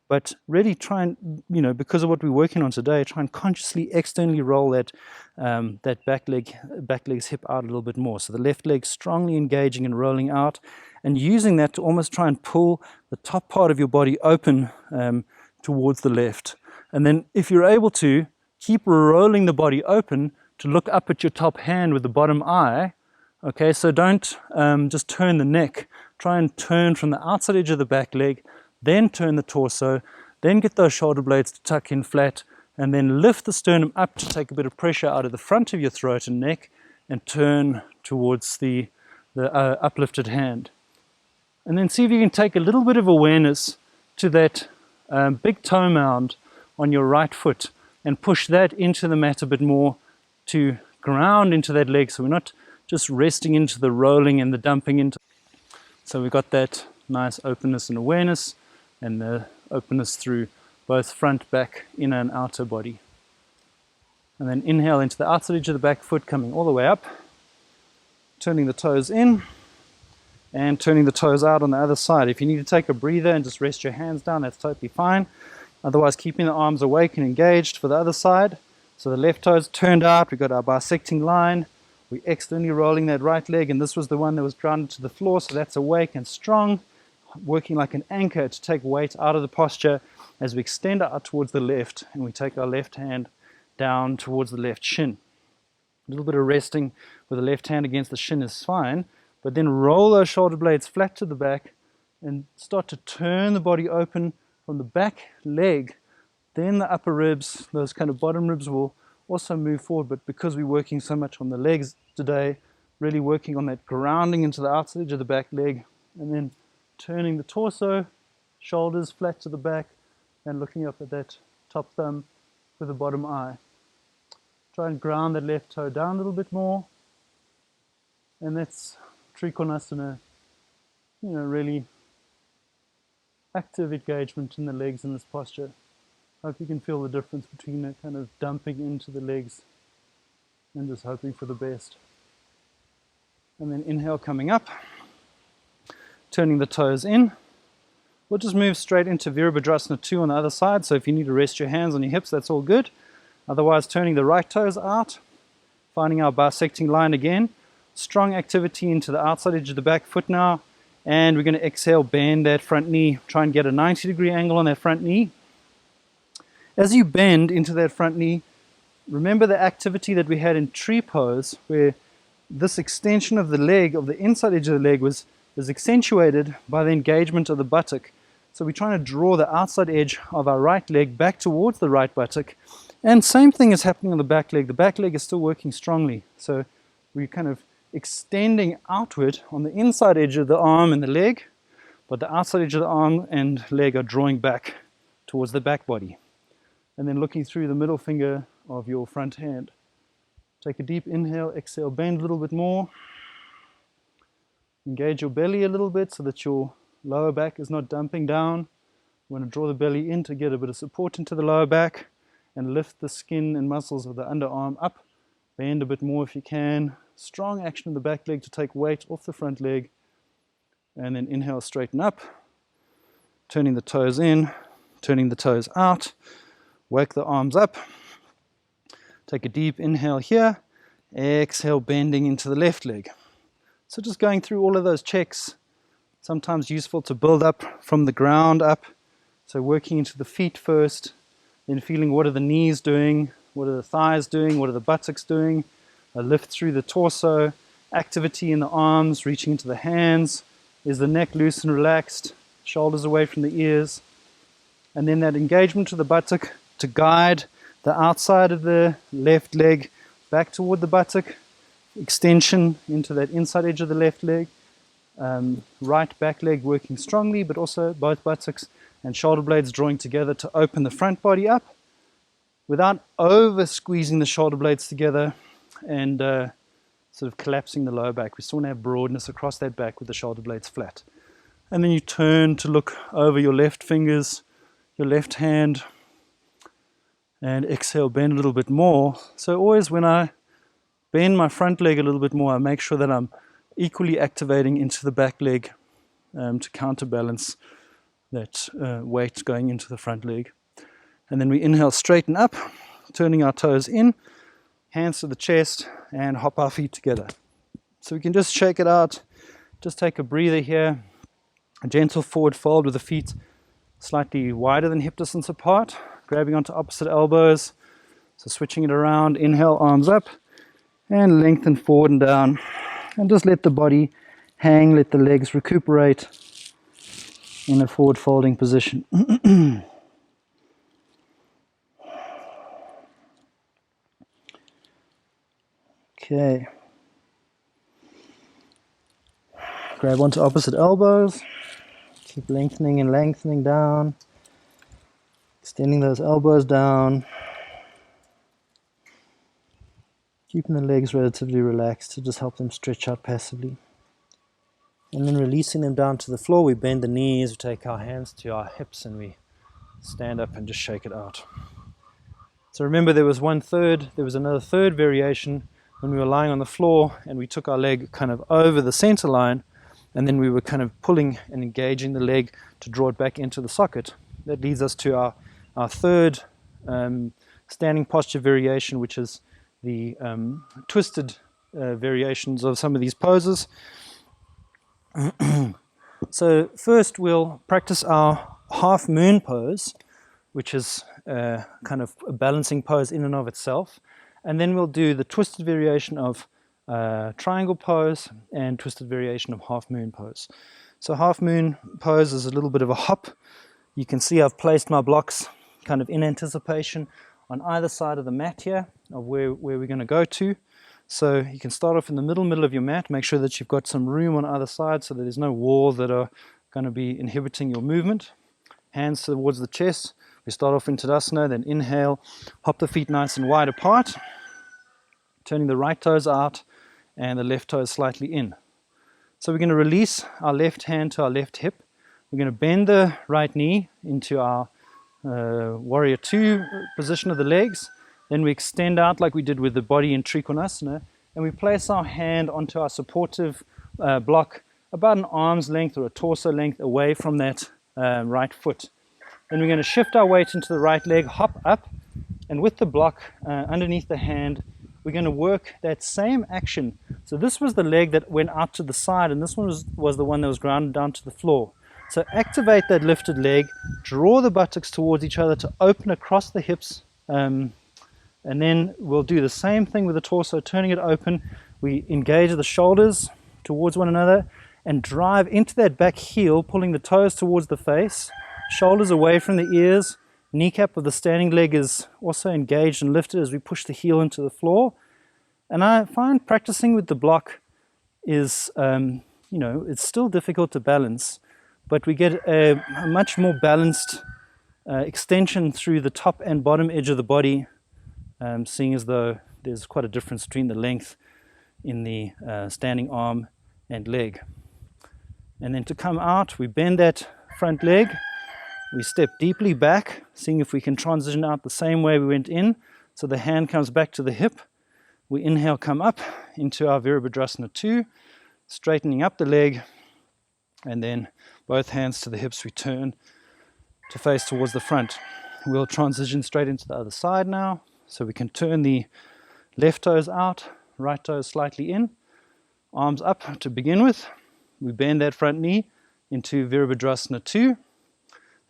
but really try and, because of what we're working on today, try and consciously externally roll that back leg's hip out a little bit more. So the left leg strongly engaging and rolling out, and using that to almost try and pull the top part of your body open towards the left. And then if you're able to, keep rolling the body open to look up at your top hand with the bottom eye. Okay, so don't just turn the neck. Try and turn from the outside edge of the back leg, then turn the torso, then get those shoulder blades to tuck in flat, and then lift the sternum up to take a bit of pressure out of the front of your throat and neck, and turn towards the uplifted hand. And then see if you can take a little bit of awareness to that big toe mound on your right foot and push that into the mat a bit more to ground into that leg, so we're not just resting into the rolling and the dumping into. So we've got that nice openness and awareness, and the openness through both front, back, inner and outer body. And then inhale into the outside edge of the back foot, coming all the way up, turning the toes in and turning the toes out on the other side. If you need to take a breather and just rest your hands down, that's totally fine. Otherwise, keeping the arms awake and engaged for the other side. So the left toes turned out, we've got our bisecting line. We're externally rolling that right leg, and this was the one that was grounded to the floor, so that's awake and strong, working like an anchor to take weight out of the posture as we extend out towards the left, and we take our left hand down towards the left shin. A little bit of resting with the left hand against the shin is fine, but then roll those shoulder blades flat to the back and start to turn the body open from the back leg. Then the upper ribs, those kind of bottom ribs, will also move forward, but because we're working so much on the legs today, really working on that grounding into the outside edge of the back leg, and then turning the torso, shoulders flat to the back, and looking up at that top thumb with the bottom eye. Try and ground that left toe down a little bit more, and that's Trikonasana, really active engagement in the legs in this posture. Hope you can feel the difference between that kind of dumping into the legs and just hoping for the best. And then inhale coming up, turning the toes in. We'll just move straight into Virabhadrasana 2 on the other side, so if you need to rest your hands on your hips, that's all good. Otherwise, turning the right toes out, finding our bisecting line again. Strong activity into the outside edge of the back foot now, and we're going to exhale, bend that front knee, try and get a 90-degree angle on that front knee. As you bend into that front knee, remember the activity that we had in tree pose, where this extension of the leg, of the inside edge of the leg, was accentuated by the engagement of the buttock. So we're trying to draw the outside edge of our right leg back towards the right buttock. And same thing is happening on the back leg. The back leg is still working strongly. So we're kind of extending outward on the inside edge of the arm and the leg, but the outside edge of the arm and leg are drawing back towards the back body. And then looking through the middle finger of your front hand. Take a deep inhale, exhale, bend a little bit more. Engage your belly a little bit so that your lower back is not dumping down. You want to draw the belly in to get a bit of support into the lower back, and lift the skin and muscles of the underarm up. Bend a bit more if you can. Strong action in the back leg to take weight off the front leg. And then inhale, straighten up, turning the toes in, turning the toes out, wake the arms up. Take a deep inhale here, exhale, bending into the left leg. So just going through all of those checks, sometimes useful to build up from the ground up. So working into the feet first, then feeling what are the knees doing, what are the thighs doing, what are the buttocks doing, a lift through the torso, activity in the arms, reaching into the hands. Is the neck loose and relaxed, shoulders away from the ears, and then that engagement to the buttock to guide the outside of the left leg back toward the buttock, extension into that inside edge of the left leg, right back leg working strongly, but also both buttocks and shoulder blades drawing together to open the front body up without over squeezing the shoulder blades together and sort of collapsing the lower back. We still want to have broadness across that back with the shoulder blades flat. And then you turn to look over your left fingers, your left hand, and exhale, bend a little bit more. So always when I bend my front leg a little bit more, I make sure that I'm equally activating into the back leg to counterbalance that weight going into the front leg. And then we inhale, straighten up, turning our toes in, hands to the chest, and hop our feet together. So we can just shake it out, just take a breather here, a gentle forward fold with the feet slightly wider than hip distance apart, grabbing onto opposite elbows, so switching it around, inhale, arms up, and lengthen forward and down, and just let the body hang, let the legs recuperate in a forward folding position. Okay. Grab onto opposite elbows. Keep lengthening and lengthening down. Extending those elbows down. Keeping the legs relatively relaxed to just help them stretch out passively. And then releasing them down to the floor, we bend the knees, we take our hands to our hips, and we stand up and just shake it out. So remember, there was another third variation when we were lying on the floor and we took our leg kind of over the center line, and then we were kind of pulling and engaging the leg to draw it back into the socket. That leads us to our third standing posture variation, which is the twisted variations of some of these poses. So first we'll practice our half moon pose, which is kind of a balancing pose in and of itself. And then we'll do the twisted variation of triangle pose and twisted variation of half moon pose. So half moon pose is a little bit of a hop. You can see I've placed my blocks kind of in anticipation on either side of the mat here of where we're going to go to. So you can start off in the middle of your mat. Make sure that you've got some room on either side so that there's no walls that are going to be inhibiting your movement. Hands towards the chest. We start off in Tadasana, then inhale, hop the feet nice and wide apart, turning the right toes out and the left toes slightly in. So we're going to release our left hand to our left hip. We're going to bend the right knee into our warrior two position of the legs. Then we extend out like we did with the body in Trikonasana, and we place our hand onto our supportive block about an arm's length or a torso length away from that right foot. Then we're going to shift our weight into the right leg, hop up, and with the block underneath the hand, we're going to work that same action. So this was the leg that went out to the side, and this one was the one that was grounded down to the floor. So activate that lifted leg, draw the buttocks towards each other to open across the hips, and then we'll do the same thing with the torso, turning it open. We engage the shoulders towards one another and drive into that back heel, pulling the toes towards the face, shoulders away from the ears. Kneecap of the standing leg is also engaged and lifted as we push the heel into the floor. And I find practicing with the block is, it's still difficult to balance, but we get a much more balanced extension through the top and bottom edge of the body, seeing as though there's quite a difference between the length in the standing arm and leg. And then to come out, we bend that front leg. We step deeply back, seeing if we can transition out the same way we went in. So the hand comes back to the hip. We inhale, come up into our Virabhadrasana 2, straightening up the leg. And then both hands to the hips, we turn to face towards the front. We'll transition straight into the other side now. So we can turn the left toes out, right toes slightly in, arms up to begin with. We bend that front knee into Virabhadrasana 2,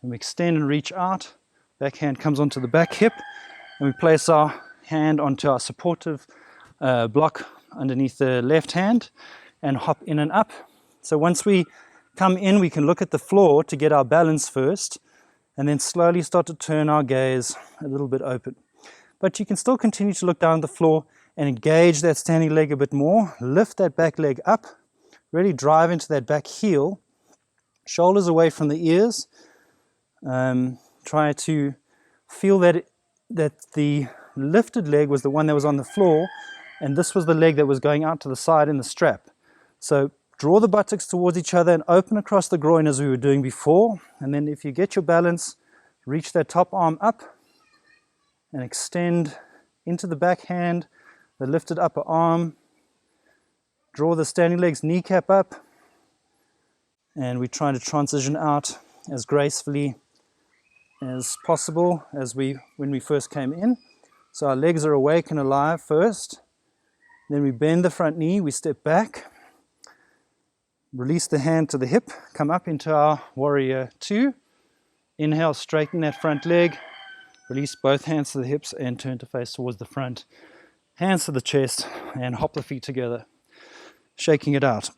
and we extend and reach out. Back hand comes onto the back hip, and we place our hand onto our supportive block underneath the left hand and hop in and up. So once we come in, we can look at the floor to get our balance first, and then slowly start to turn our gaze a little bit open. But you can still continue to look down at the floor and engage that standing leg a bit more. Lift that back leg up, really drive into that back heel, shoulders away from the ears. Try to feel that the lifted leg was the one that was on the floor, and this was the leg that was going out to the side in the strap. So draw the buttocks towards each other and open across the groin as we were doing before. And then if you get your balance, reach that top arm up and extend into the back hand, the lifted upper arm. Draw the standing legs kneecap up, and we try to transition out as gracefully as possible as when we first came in. So our legs are awake and alive first. Then we bend the front knee, we step back, release the hand to the hip, come up into our warrior 2. Inhale, straighten that front leg, release both hands to the hips and turn to face towards the front. Hands to the chest and hop the feet together, shaking it out.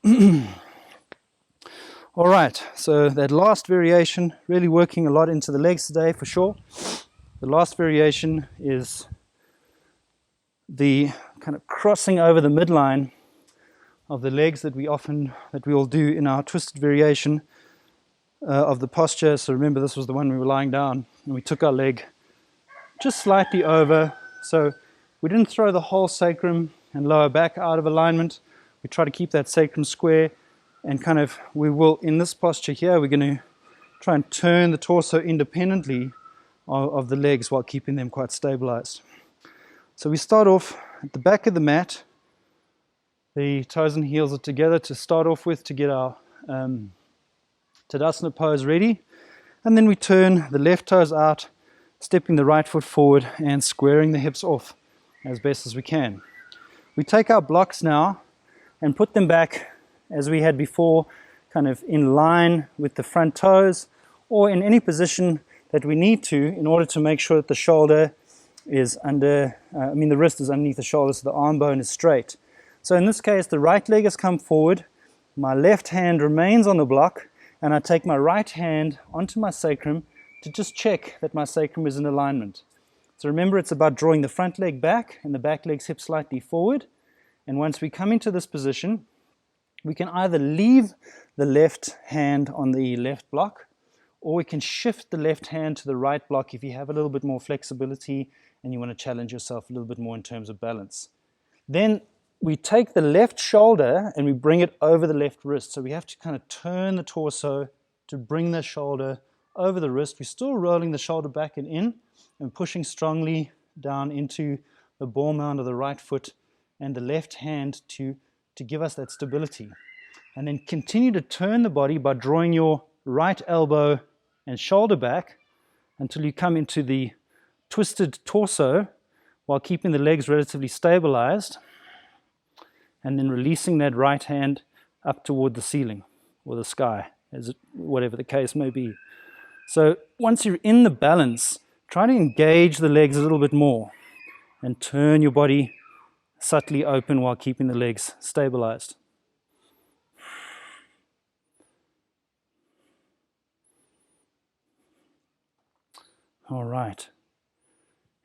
All right, so that last variation, really working a lot into the legs today for sure. The last variation is the kind of crossing over the midline of the legs that we all do in our twisted variation of the posture. So remember, this was the one we were lying down, and we took our leg just slightly over. So we didn't throw the whole sacrum and lower back out of alignment. We try to keep that sacrum square, and we will, in this posture here, we're going to try and turn the torso independently of the legs while keeping them quite stabilized. So we start off at the back of the mat. The toes and heels are together to start off with to get our Tadasana pose ready. And then we turn the left toes out, stepping the right foot forward and squaring the hips off as best as we can. We take our blocks now and put them back as we had before, kind of in line with the front toes, or in any position that we need to in order to make sure that the shoulder is the wrist is underneath the shoulder, so the arm bone is straight. So in this case, the right leg has come forward, my left hand remains on the block, and I take my right hand onto my sacrum to just check that my sacrum is in alignment. So remember, it's about drawing the front leg back and the back leg's hip slightly forward. And once we come into this position, we can either leave the left hand on the left block, or we can shift the left hand to the right block if you have a little bit more flexibility and you want to challenge yourself a little bit more in terms of balance. Then we take the left shoulder and we bring it over the left wrist. So we have to kind of turn the torso to bring the shoulder over the wrist. We're still rolling the shoulder back and in and pushing strongly down into the ball mound of the right foot and the left hand to give us that stability. And then continue to turn the body by drawing your right elbow and shoulder back until you come into the twisted torso while keeping the legs relatively stabilized, and then releasing that right hand up toward the ceiling or the sky, whatever the case may be. So once you're in the balance, try to engage the legs a little bit more and turn your body subtly open while keeping the legs stabilized. All right.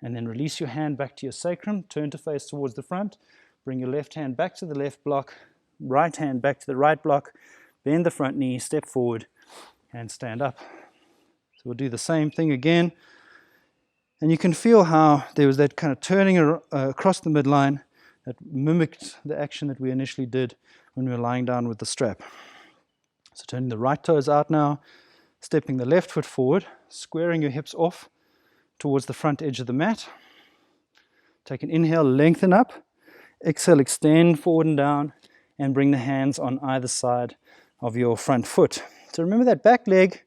And then release your hand back to your sacrum, turn to face towards the front, bring your left hand back to the left block, right hand back to the right block, bend the front knee, step forward, and stand up. So we'll do the same thing again. And you can feel how there was that kind of turning across the midline that mimicked the action that we initially did when we were lying down with the strap. So turning the right toes out now, stepping the left foot forward, squaring your hips off towards the front edge of the mat. Take an inhale, lengthen up. Exhale, extend forward and down, and bring the hands on either side of your front foot. So remember that back leg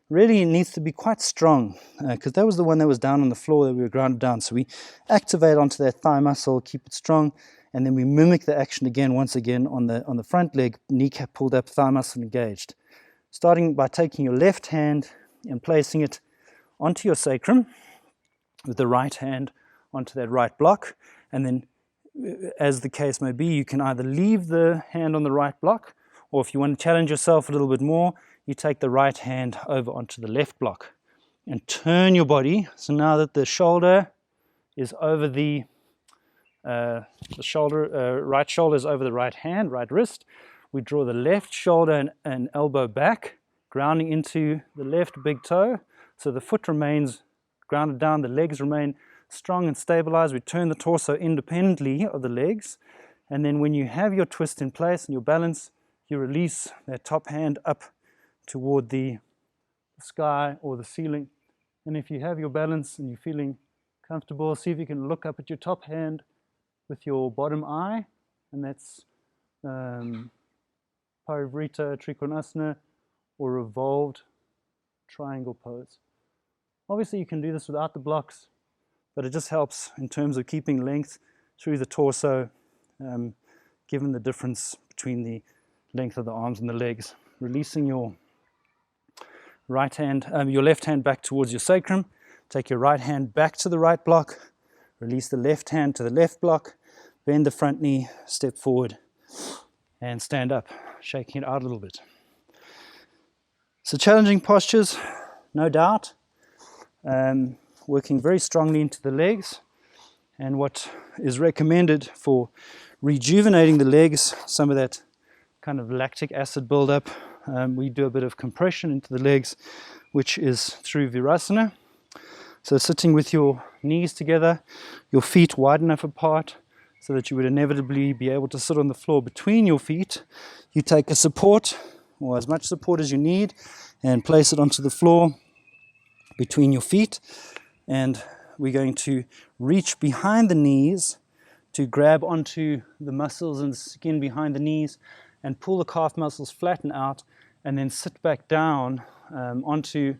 really needs to be quite strong, because that was the one that was down on the floor that we were grounded down. So we activate onto that thigh muscle, keep it strong, and then we mimic the action again, once again on the front leg, kneecap pulled up, thigh muscle engaged. Starting by taking your left hand and placing it onto your sacrum with the right hand onto that right block, and then as the case may be, you can either leave the hand on the right block, or if you want to challenge yourself a little bit more, you take the right hand over onto the left block and turn your body. So now that the shoulder is over the right shoulder is over the right hand, right wrist, we draw the left shoulder and elbow back, grounding into the left big toe. So the foot remains grounded down, the legs remain strong and stabilized. We turn the torso independently of the legs. And then when you have your twist in place and your balance, you release that top hand up toward the sky or the ceiling. And if you have your balance and you're feeling comfortable, see if you can look up at your top hand with your bottom eye, and that's Parivrita Trikonasana, or revolved triangle pose. Obviously you can do this without the blocks, but it just helps in terms of keeping length through the torso, given the difference between the length of the arms and the legs. Releasing your right hand, your left hand back towards your sacrum. Take your right hand back to the right block. Release the left hand to the left block. Bend the front knee, step forward, and stand up, shaking it out a little bit. So challenging postures, no doubt. Working very strongly into the legs. And what is recommended for rejuvenating the legs, some of that kind of lactic acid buildup, we do a bit of compression into the legs, which is through Virasana. So sitting with your knees together, your feet wide enough apart so that you would inevitably be able to sit on the floor between your feet. You take a support, or as much support as you need, and place it onto the floor between your feet. And we're going to reach behind the knees to grab onto the muscles and skin behind the knees and pull the calf muscles flatten out, and then sit back down onto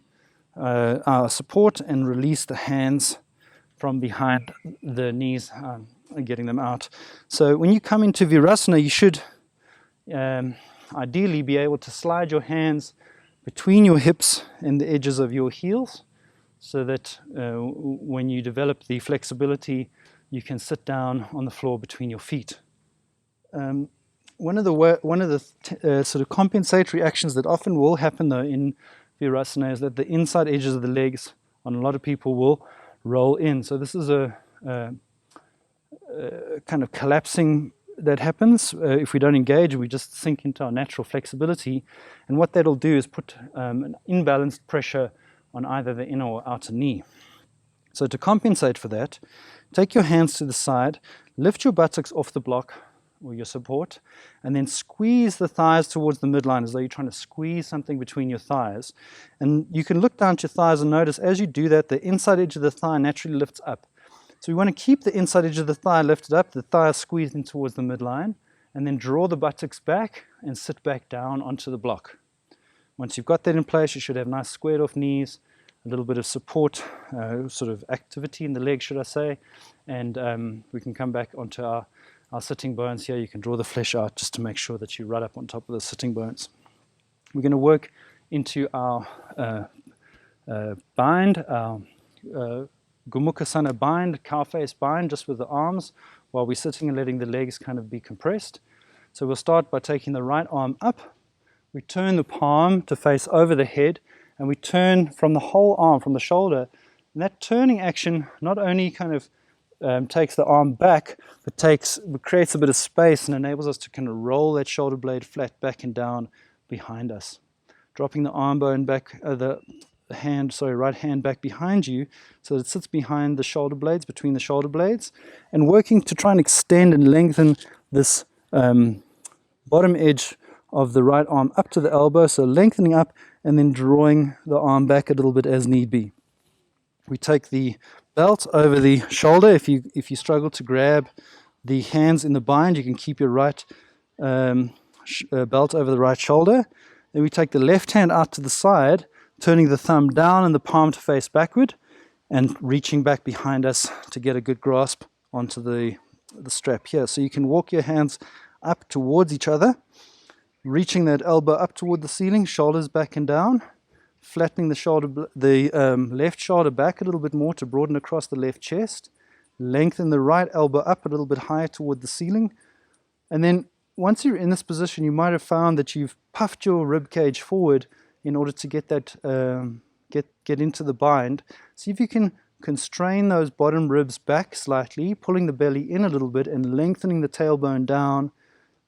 our support and release the hands from behind the knees, getting them out. So when you come into Virasana, you should ideally be able to slide your hands between your hips and the edges of your heels, so that when you develop the flexibility, you can sit down on the floor between your feet. One of the sort of compensatory actions that often will happen though in Virasana is that the inside edges of the legs on a lot of people will roll in. So this is a kind of collapsing that happens if we don't engage. We just sink into our natural flexibility, and what that'll do is put an imbalanced pressure on either the inner or outer knee. So to compensate for that, take your hands to the side, lift your buttocks off the block or your support, and then squeeze the thighs towards the midline as though you're trying to squeeze something between your thighs. And you can look down at your thighs and notice as you do that, the inside edge of the thigh naturally lifts up. So we want to keep the inside edge of the thigh lifted up, the thigh is squeezed in towards the midline, and then draw the buttocks back and sit back down onto the block. Once you've got that in place, you should have nice squared off knees, a little bit of support, sort of activity in the legs, should I say, and we can come back onto our sitting bones here. You can draw the flesh out just to make sure that you right up on top of the sitting bones. We're going to work into our bind, our Gomukasana bind, cow face bind, just with the arms while we're sitting and letting the legs kind of be compressed. So we'll start by taking the right arm up. We turn the palm to face over the head, and we turn from the whole arm, from the shoulder. And that turning action not only kind of takes the arm back, but creates a bit of space and enables us to kind of roll that shoulder blade flat back and down behind us. Dropping the arm bone back, right hand back behind you so that it sits behind the shoulder blades, between the shoulder blades, and working to try and extend and lengthen this bottom edge of the right arm up to the elbow, so lengthening up and then drawing the arm back a little bit as need be. We take the belt over the shoulder. If you struggle to grab the hands in the bind, you can keep your right belt over the right shoulder. Then we take the left hand out to the side, turning the thumb down and the palm to face backward, and reaching back behind us to get a good grasp onto the strap here. So you can walk your hands up towards each other, reaching that elbow up toward the ceiling, shoulders back and down, flattening the left shoulder back a little bit more to broaden across the left chest, lengthen the right elbow up a little bit higher toward the ceiling, and then once you're in this position, you might have found that you've puffed your rib cage forward in order to get that get into the bind. See if you can constrain those bottom ribs back slightly, pulling the belly in a little bit and lengthening the tailbone down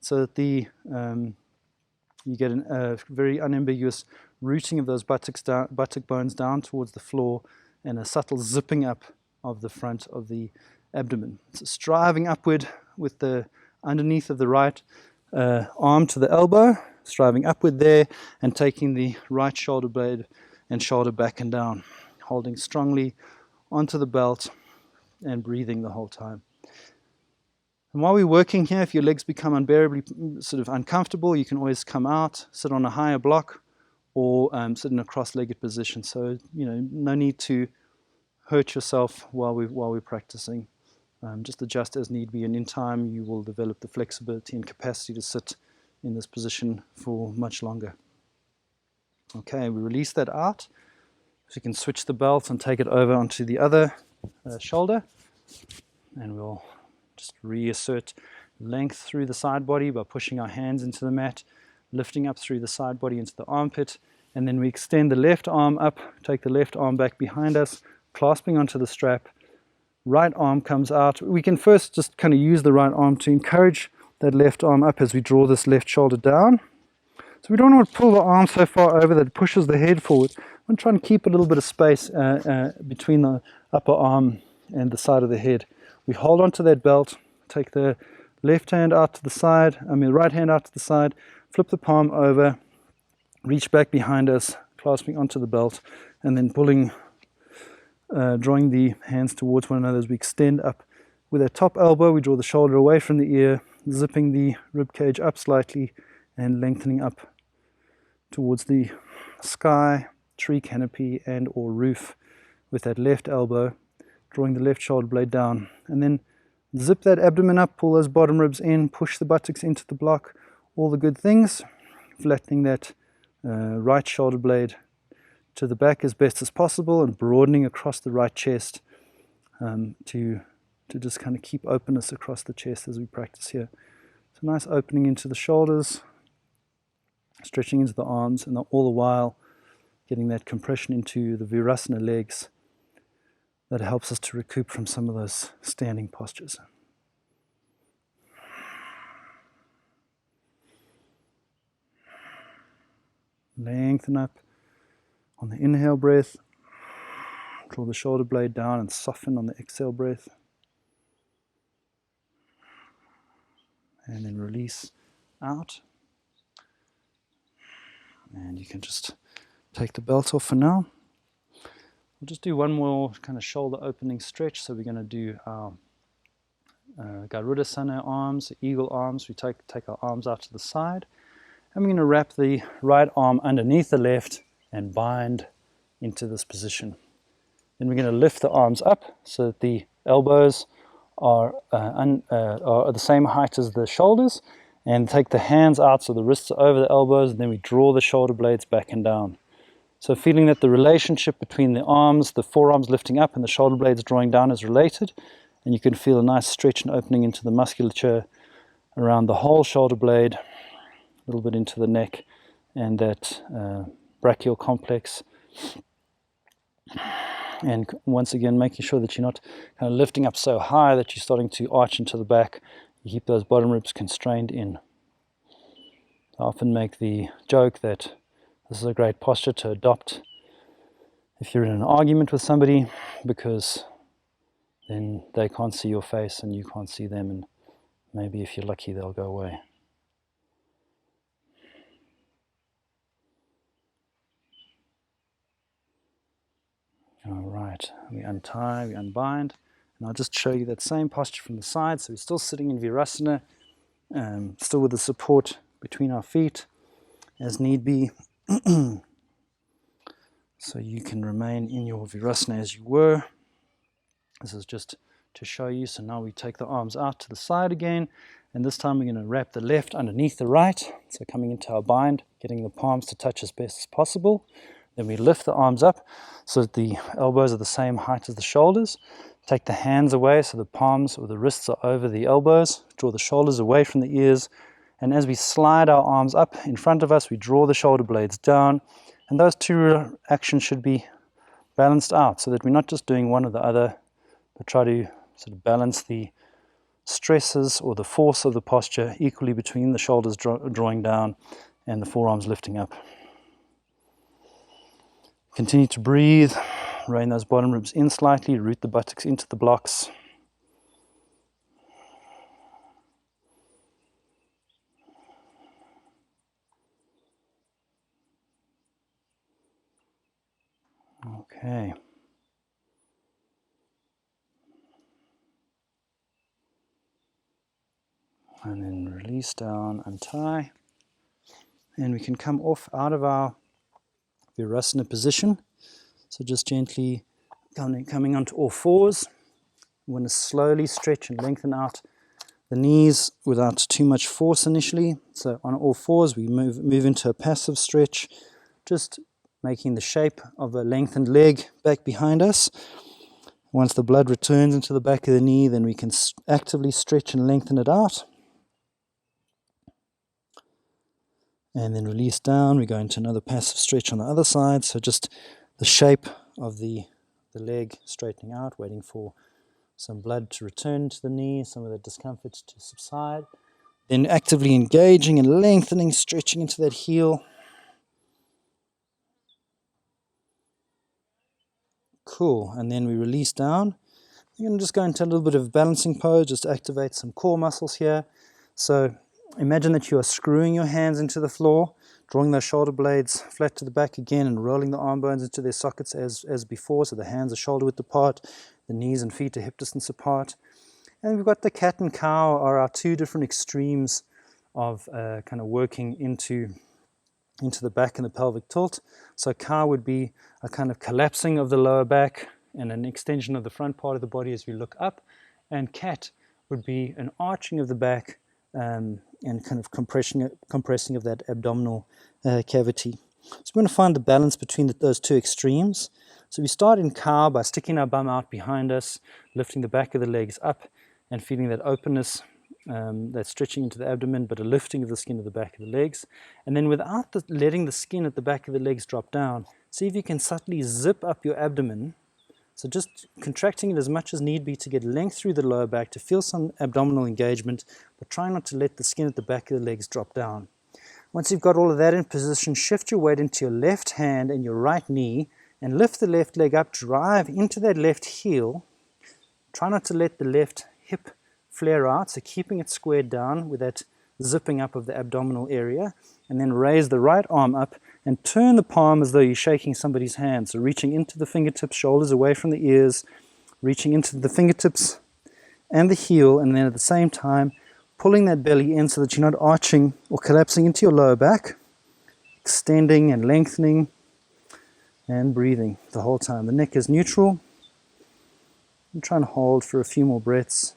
so that you get a very unambiguous rooting of those buttock bones down towards the floor and a subtle zipping up of the front of the abdomen. So striving upward with the underneath of the right arm to the elbow, striving upward there and taking the right shoulder blade and shoulder back and down, holding strongly onto the belt and breathing the whole time. And while we're working here, if your legs become unbearably sort of uncomfortable, you can always come out, sit on a higher block, or sit in a cross-legged position. So, no need to hurt yourself while we're practicing. Just adjust as need be, and in time you will develop the flexibility and capacity to sit in this position for much longer. Okay, we release that out. So you can switch the belt and take it over onto the other shoulder, and we'll just reassert length through the side body by pushing our hands into the mat, lifting up through the side body into the armpit, and then we extend the left arm up, take the left arm back behind us, clasping onto the strap. Right arm comes out. We can first just kind of use the right arm to encourage that left arm up as we draw this left shoulder down. So we don't want to pull the arm so far over that it pushes the head forward. I'm trying to keep a little bit of space between the upper arm and the side of the head. We hold onto that belt, take the left hand out to the side, the right hand out to the side, flip the palm over, reach back behind us, clasping onto the belt, and then drawing the hands towards one another as we extend up. With our top elbow, we draw the shoulder away from the ear, zipping the rib cage up slightly and lengthening up towards the sky, tree canopy, and or roof with that left elbow, drawing the left shoulder blade down. And then zip that abdomen up, pull those bottom ribs in, push the buttocks into the block, all the good things, flattening that right shoulder blade to the back as best as possible and broadening across the right chest to just kind of keep openness across the chest as we practice here. So nice opening into the shoulders, stretching into the arms, and all the while getting that compression into the Virasana legs that helps us to recoup from some of those standing postures. Lengthen up on the inhale breath, draw the shoulder blade down and soften on the exhale breath. And then release out. And you can just take the belt off for now. We'll just do one more kind of shoulder opening stretch. So we're going to do our Garudasana arms, eagle arms. We take our arms out to the side. And we're going to wrap the right arm underneath the left and bind into this position. Then we're going to lift the arms up so that the elbows are the same height as the shoulders, and take the hands out so the wrists are over the elbows, and then we draw the shoulder blades back and down. So feeling that the relationship between the arms, the forearms lifting up and the shoulder blades drawing down is related, and you can feel a nice stretch and opening into the musculature around the whole shoulder blade, a little bit into the neck and that brachial complex. And once again, making sure that you're not kind of lifting up so high that you're starting to arch into the back. You keep those bottom ribs constrained in. I often make the joke that this is a great posture to adopt if you're in an argument with somebody, because then they can't see your face and you can't see them, and maybe if you're lucky they'll go away. All right, we untie, we unbind, and I'll just show you that same posture from the side. So we're still sitting in Virasana, still with the support between our feet as need be. So you can remain in your Virasana as you were. This is just to show you. So now we take the arms out to the side again, and this time we're going to wrap the left underneath the right, so coming into our bind, getting the palms to touch as best as possible. Then we lift the arms up so that the elbows are the same height as the shoulders. Take the hands away so the palms or the wrists are over the elbows. Draw the shoulders away from the ears, and as we slide our arms up in front of us, we draw the shoulder blades down, and those two actions should be balanced out so that we're not just doing one or the other, but try to sort of balance the stresses or the force of the posture equally between the shoulders drawing down and the forearms lifting up. Continue to breathe, rein those bottom ribs in slightly, root the buttocks into the blocks. Okay. And then release down, untie. And we can come off out of our Virasana position. So just gently coming onto all fours. We want to slowly stretch and lengthen out the knees without too much force initially. So on all fours, we move into a passive stretch, just making the shape of a lengthened leg back behind us. Once the blood returns into the back of the knee, then we can actively stretch and lengthen it out. And then release down. We go into another passive stretch on the other side. So just the shape of the leg straightening out, waiting for some blood to return to the knee, some of the discomfort to subside. Then actively engaging and lengthening, stretching into that heel. Cool. And then we release down. You're going to just go into a little bit of balancing pose, just activate some core muscles here. So imagine that you are screwing your hands into the floor, drawing those shoulder blades flat to the back again, and rolling the arm bones into their sockets as before. So the hands are shoulder width apart, the knees and feet are hip distance apart. And we've got the cat and cow are our two different extremes of kind of working into the back and the pelvic tilt. So cow would be a kind of collapsing of the lower back and an extension of the front part of the body as we look up. And cat would be an arching of the back and kind of compressing of that abdominal cavity. So we're going to find the balance between those two extremes. So we start in cow by sticking our bum out behind us, lifting the back of the legs up and feeling that openness, that stretching into the abdomen, but a lifting of the skin of the back of the legs. And then without letting the skin at the back of the legs drop down, see if you can subtly zip up your abdomen. So just contracting it as much as need be to get length through the lower back, to feel some abdominal engagement, but try not to let the skin at the back of the legs drop down. Once you've got all of that in position, shift your weight into your left hand and your right knee and lift the left leg up, drive into that left heel. Try not to let the left hip flare out, so keeping it squared down with that zipping up of the abdominal area, and then raise the right arm up and turn the palm as though you're shaking somebody's hand. So reaching into the fingertips, shoulders away from the ears, reaching into the fingertips and the heel, and then at the same time pulling that belly in so that you're not arching or collapsing into your lower back, extending and lengthening and breathing the whole time. The neck is neutral. I'm trying to hold for a few more breaths.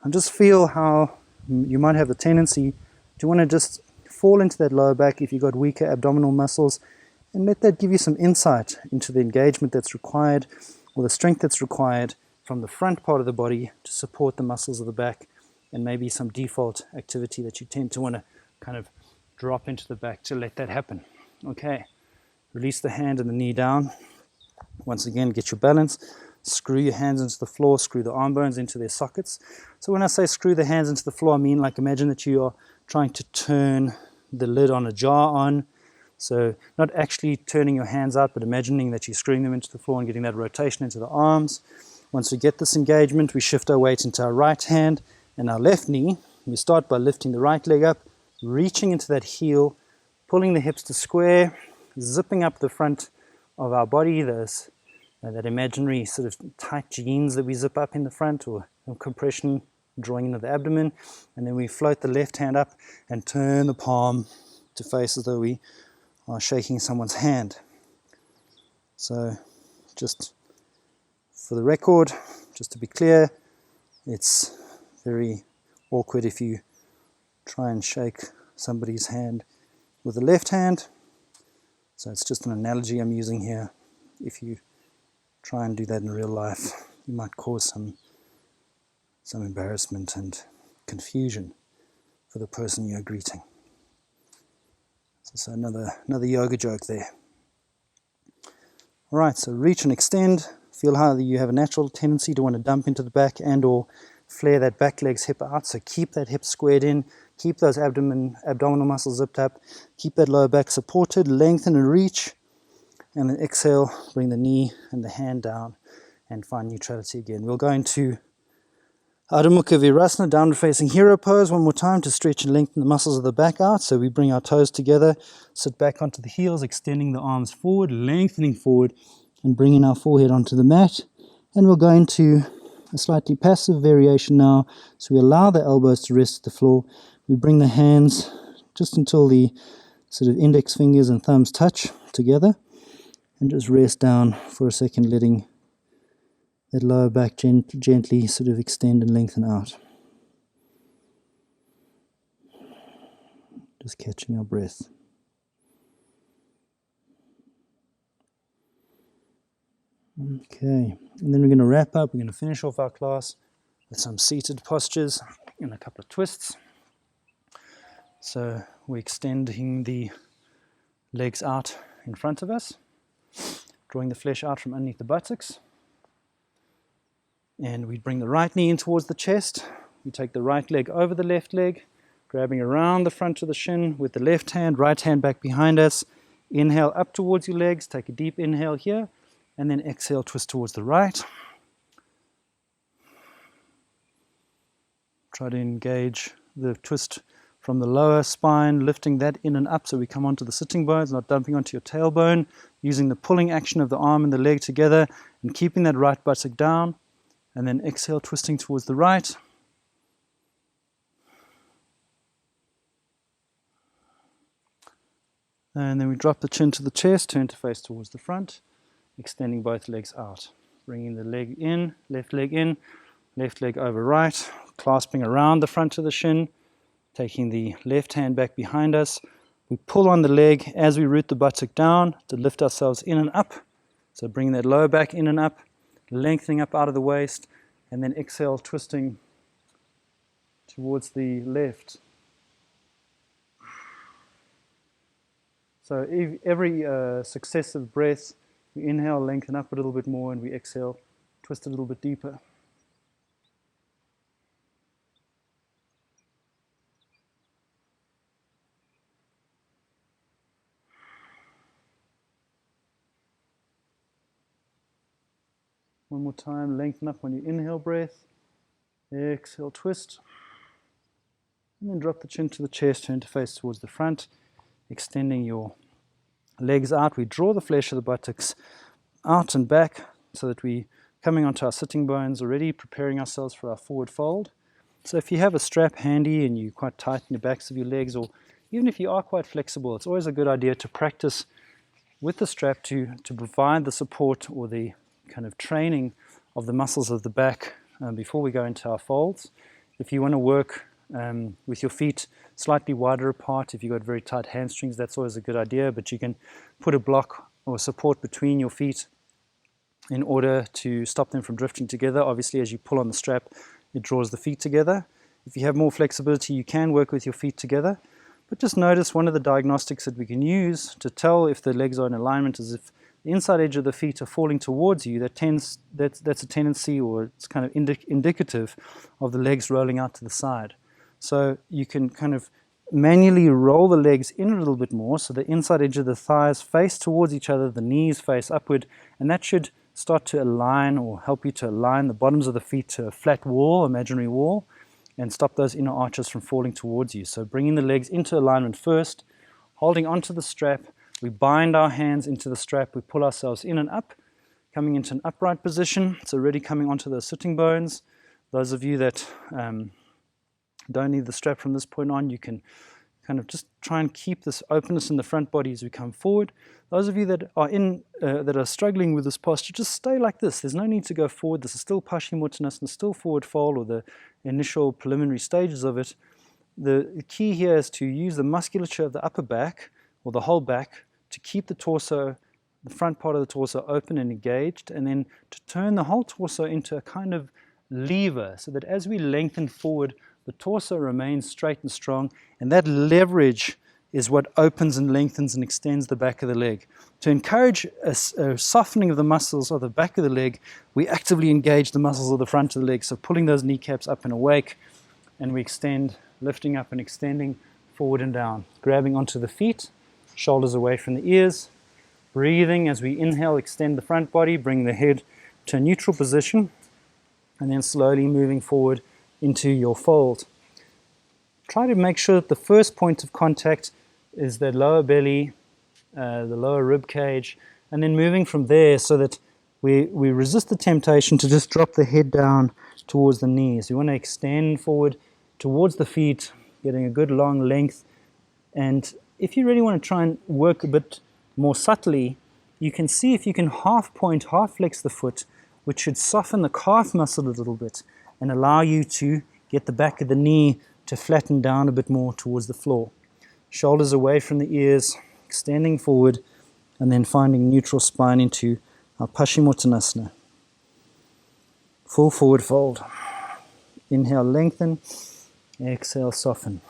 And just feel how you might have the tendency to want to just fall into that lower back if you've got weaker abdominal muscles, and let that give you some insight into the engagement that's required or the strength that's required from the front part of the body to support the muscles of the back, and maybe some default activity that you tend to want to kind of drop into the back to let that happen. Okay, release the hand and the knee down. Once again, get your balance. Screw your hands into the floor, screw the arm bones into their sockets. So when I say screw the hands into the floor, I mean like imagine that you are trying to turn the lid on a jar on. So not actually turning your hands out, but imagining that you're screwing them into the floor and getting that rotation into the arms. Once we get this engagement, we shift our weight into our right hand and our left knee. We start by lifting the right leg up, reaching into that heel, pulling the hips to square, zipping up the front of our body. There's that imaginary sort of tight jeans that we zip up in the front, or compression drawing into the abdomen, and then we float the left hand up and turn the palm to face as though we are shaking someone's hand. So just for the record, just to be clear, it's very awkward if you try and shake somebody's hand with the left hand. So it's just an analogy I'm using here. If you try and do that in real life, you might cause some embarrassment and confusion for the person you're greeting. So another yoga joke there. All right, so reach and extend. Feel how you have a natural tendency to want to dump into the back and or flare that back leg's hip out. So keep that hip squared in, keep those abdominal muscles zipped up, keep that lower back supported, lengthen and reach, and then exhale, bring the knee and the hand down and find neutrality again. We'll go into Adho Mukha Virasana, downward facing hero pose one more time to stretch and lengthen the muscles of the back out. So we bring our toes together, sit back onto the heels, extending the arms forward, lengthening forward, and bringing our forehead onto the mat. And we'll go into a slightly passive variation now. So we allow the elbows to rest at the floor. We bring the hands just until the sort of index fingers and thumbs touch together, and just rest down for a second, letting that lower back gently sort of extend and lengthen out. Just catching our breath. Okay, and then we're going to wrap up. We're going to finish off our class with some seated postures and a couple of twists. So we're extending the legs out in front of us, drawing the flesh out from underneath the buttocks. And we bring the right knee in towards the chest. We take the right leg over the left leg, grabbing around the front of the shin with the left hand, right hand back behind us. Inhale up towards your legs, take a deep inhale here, and then exhale, twist towards the right. Try to engage the twist from the lower spine, lifting that in and up so we come onto the sitting bones, not dumping onto your tailbone, using the pulling action of the arm and the leg together and keeping that right buttock down. And then exhale, twisting towards the right. And then we drop the chin to the chest, turn to face towards the front, extending both legs out. Bringing the leg in, left leg over right, clasping around the front of the shin, taking the left hand back behind us. We pull on the leg as we root the buttock down to lift ourselves in and up. So bringing that lower back in and up, lengthening up out of the waist, and then exhale, twisting towards the left. So every successive breath, we inhale, lengthen up a little bit more, and we exhale, twist a little bit deeper. One more time, lengthen up on your inhale breath. Exhale, twist. And then drop the chin to the chest, turn to face towards the front, extending your legs out. We draw the flesh of the buttocks out and back so that we're coming onto our sitting bones already, preparing ourselves for our forward fold. So if you have a strap handy and you're quite tight in the backs of your legs, or even if you are quite flexible, it's always a good idea to practice with the strap to provide the support or the kind of training of the muscles of the back before we go into our folds. If you want to work with your feet slightly wider apart, if you've got very tight hamstrings, that's always a good idea, but you can put a block or support between your feet in order to stop them from drifting together. Obviously, as you pull on the strap, it draws the feet together. If you have more flexibility, you can work with your feet together, but just notice one of the diagnostics that we can use to tell if the legs are in alignment is if the inside edge of the feet are falling towards you. That's a tendency, or it's kind of indicative of the legs rolling out to the side. So you can kind of manually roll the legs in a little bit more so the inside edge of the thighs face towards each other, the knees face upward, and that should start to align or help you to align the bottoms of the feet to a flat wall, imaginary wall, and stop those inner arches from falling towards you. So bringing the legs into alignment first, holding onto the strap, we bind our hands into the strap, we pull ourselves in and up, coming into an upright position, so really coming onto those sitting bones. Those of you that don't need the strap from this point on, you can kind of just try and keep this openness in the front body as we come forward. Those of you that are struggling with this posture, just stay like this. There's no need to go forward. This is still Paschimottanasana, still forward fold, or the initial preliminary stages of it. The key here is to use the musculature of the upper back or the whole back to keep the torso, the front part of the torso open and engaged, and then to turn the whole torso into a kind of lever so that as we lengthen forward, the torso remains straight and strong, and that leverage is what opens and lengthens and extends the back of the leg. To encourage a softening of the muscles of the back of the leg, we actively engage the muscles of the front of the leg, so pulling those kneecaps up and awake, and we extend, lifting up and extending forward and down, grabbing onto the feet, shoulders away from the ears, breathing as we inhale, extend the front body, bring the head to a neutral position, and then slowly moving forward into your fold. Try to make sure that the first point of contact is the lower belly, the lower rib cage, and then moving from there so that we resist the temptation to just drop the head down towards the knees. We want to extend forward towards the feet, getting a good long length. And if you really want to try and work a bit more subtly, you can see if you can half point, half flex the foot, which should soften the calf muscle a little bit and allow you to get the back of the knee to flatten down a bit more towards the floor. Shoulders away from the ears, extending forward, and then finding neutral spine into our Paschimottanasana. Full forward fold. Inhale, lengthen. Exhale, soften.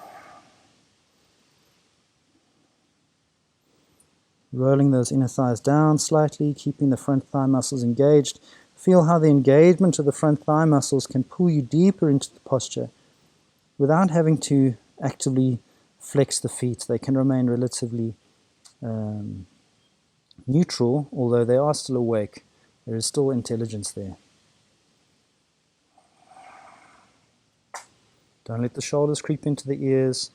Rolling those inner thighs down slightly, keeping the front thigh muscles engaged. Feel how the engagement of the front thigh muscles can pull you deeper into the posture without having to actively flex the feet. They can remain relatively neutral, although they are still awake. There is still intelligence there. Don't let the shoulders creep into the ears.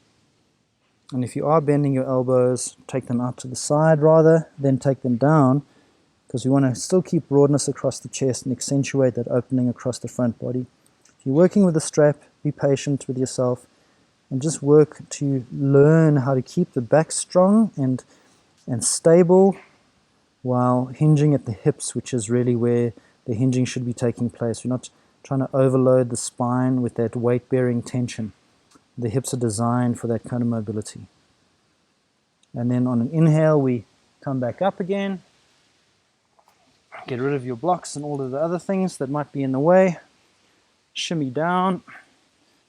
And if you are bending your elbows, take them out to the side rather than take them down, because we want to still keep broadness across the chest and accentuate that opening across the front body. If you're working with a strap, be patient with yourself and just work to learn how to keep the back strong and stable while hinging at the hips, which is really where the hinging should be taking place. We're not trying to overload the spine with that weight-bearing tension. The hips are designed for that kind of mobility. And then on an inhale, we come back up again. Get rid of your blocks and all of the other things that might be in the way. Shimmy down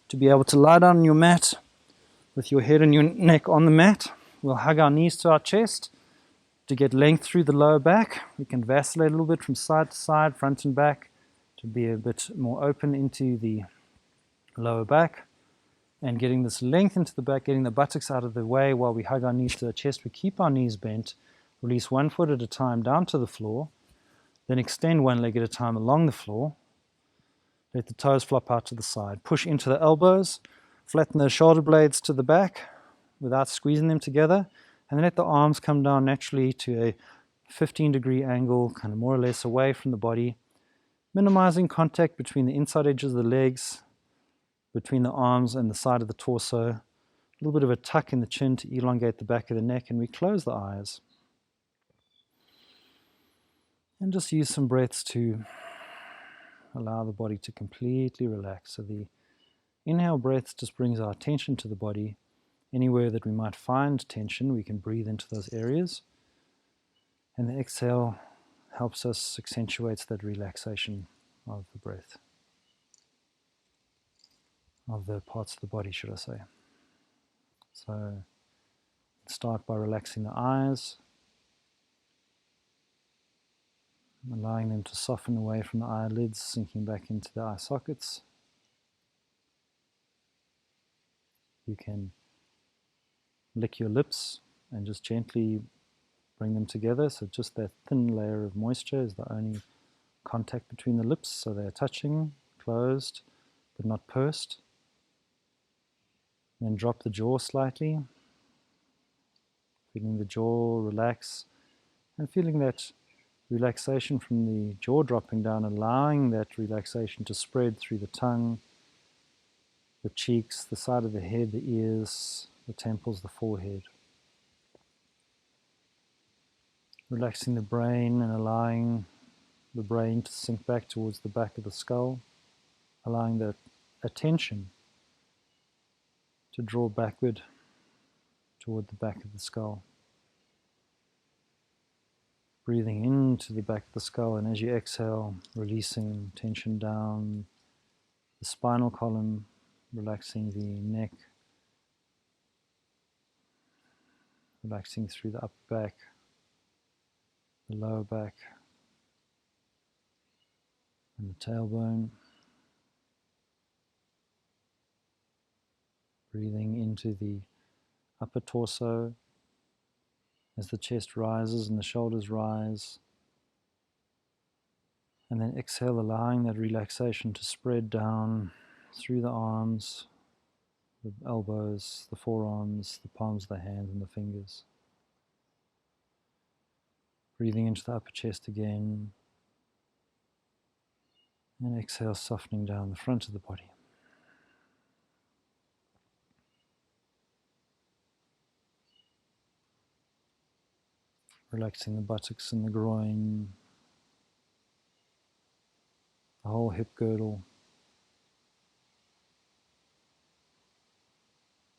to be able to lie down on your mat with your head and your neck on the mat. We'll hug our knees to our chest to get length through the lower back. We can vacillate a little bit from side to side, front and back, to be a bit more open into the lower back. And getting this length into the back, getting the buttocks out of the way while we hug our knees to the chest. We keep our knees bent, release one foot at a time down to the floor, then extend one leg at a time along the floor. Let the toes flop out to the side. Push into the elbows, flatten the shoulder blades to the back without squeezing them together, and then let the arms come down naturally to a 15-degree angle, kind of more or less away from the body, minimizing contact between the inside edges of the legs, between the arms and the side of the torso. A little bit of a tuck in the chin to elongate the back of the neck, and we close the eyes. And just use some breaths to allow the body to completely relax. So the inhale breath just brings our attention to the body. Anywhere that we might find tension, we can breathe into those areas. And the exhale helps us, accentuates that relaxation of the breath. Of the parts of the body, should I say. So start by relaxing the eyes, allowing them to soften away from the eyelids, sinking back into the eye sockets. You can lick your lips and just gently bring them together, so just that thin layer of moisture is the only contact between the lips, so they're touching, closed, but not pursed. Then drop the jaw slightly, feeling the jaw relax, and feeling that relaxation from the jaw dropping down, allowing that relaxation to spread through the tongue, the cheeks, the side of the head, the ears, the temples, the forehead. Relaxing the brain and allowing the brain to sink back towards the back of the skull, allowing the attention to draw backward toward the back of the skull. Breathing into the back of the skull, and as you exhale, releasing tension down the spinal column, relaxing the neck, relaxing through the upper back, the lower back, and the tailbone. Breathing into the upper torso as the chest rises and the shoulders rise. And then exhale, allowing that relaxation to spread down through the arms, the elbows, the forearms, the palms of the hands, and the fingers. Breathing into the upper chest again. And exhale, softening down the front of the body. Relaxing the buttocks and the groin, the whole hip girdle.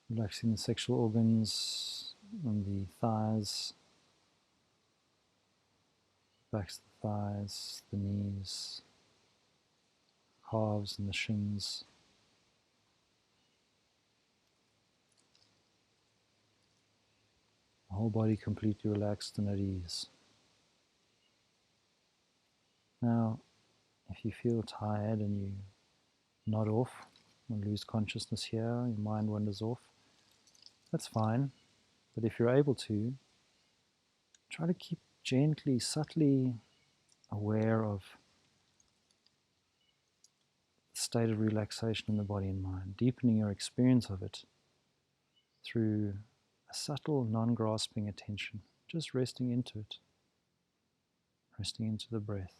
Relaxing the sexual organs and the thighs, backs of the thighs, the knees, calves and the shins. The whole body completely relaxed and at ease. Now, if you feel tired and you nod off or lose consciousness here, your mind wanders off, that's fine. But if you're able to, try to keep gently, subtly aware of the state of relaxation in the body and mind, deepening your experience of it through a subtle, non-grasping attention, just resting into it, resting into the breath.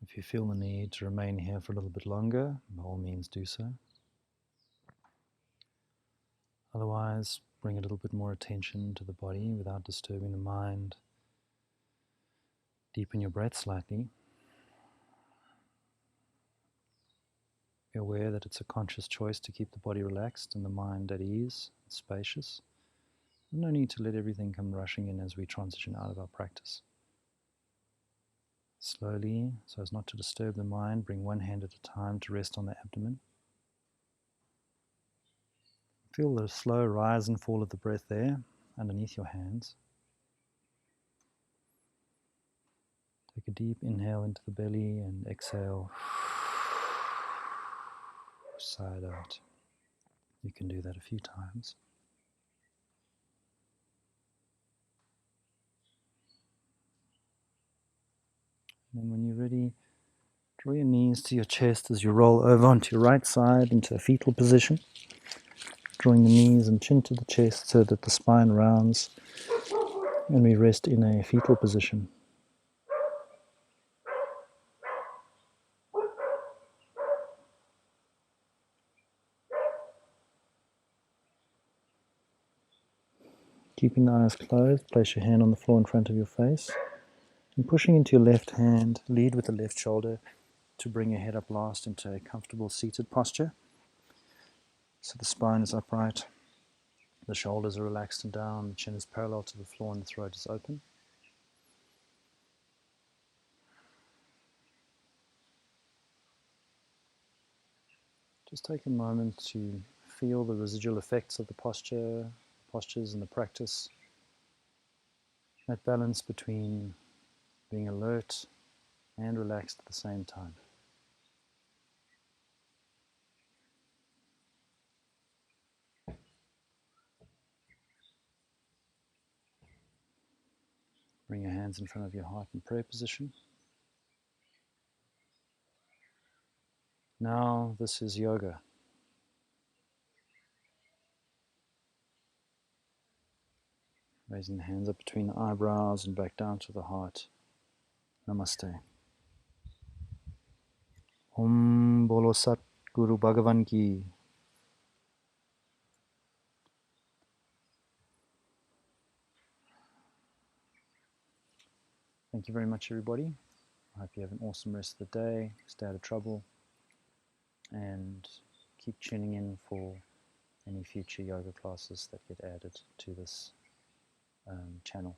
If you feel the need to remain here for a little bit longer, by all means do so. Otherwise, bring a little bit more attention to the body without disturbing the mind. Deepen your breath slightly. Be aware that it's a conscious choice to keep the body relaxed and the mind at ease and spacious. No need to let everything come rushing in as we transition out of our practice. Slowly, so as not to disturb the mind, bring one hand at a time to rest on the abdomen. Feel the slow rise and fall of the breath there underneath your hands. Take a deep inhale into the belly and exhale. Sigh it out. You can do that a few times. And then when you're ready, draw your knees to your chest as you roll over onto your right side into a fetal position. Drawing the knees and chin to the chest so that the spine rounds, and we rest in a fetal position. Keeping the eyes closed, place your hand on the floor in front of your face, and pushing into your left hand, lead with the left shoulder to bring your head up last into a comfortable seated posture. So the spine is upright, the shoulders are relaxed and down, the chin is parallel to the floor and the throat is open. Just take a moment to feel the residual effects of the postures and the practice. That balance between being alert and relaxed at the same time. Bring your hands in front of your heart in prayer position. Now this is yoga. Raising the hands up between the eyebrows and back down to the heart. Namaste. Om Bolo Sat Guru Bhagavan Ki. Thank you very much, everybody. I hope you have an awesome rest of the day. Stay out of trouble. And keep tuning in for any future yoga classes that get added to this channel.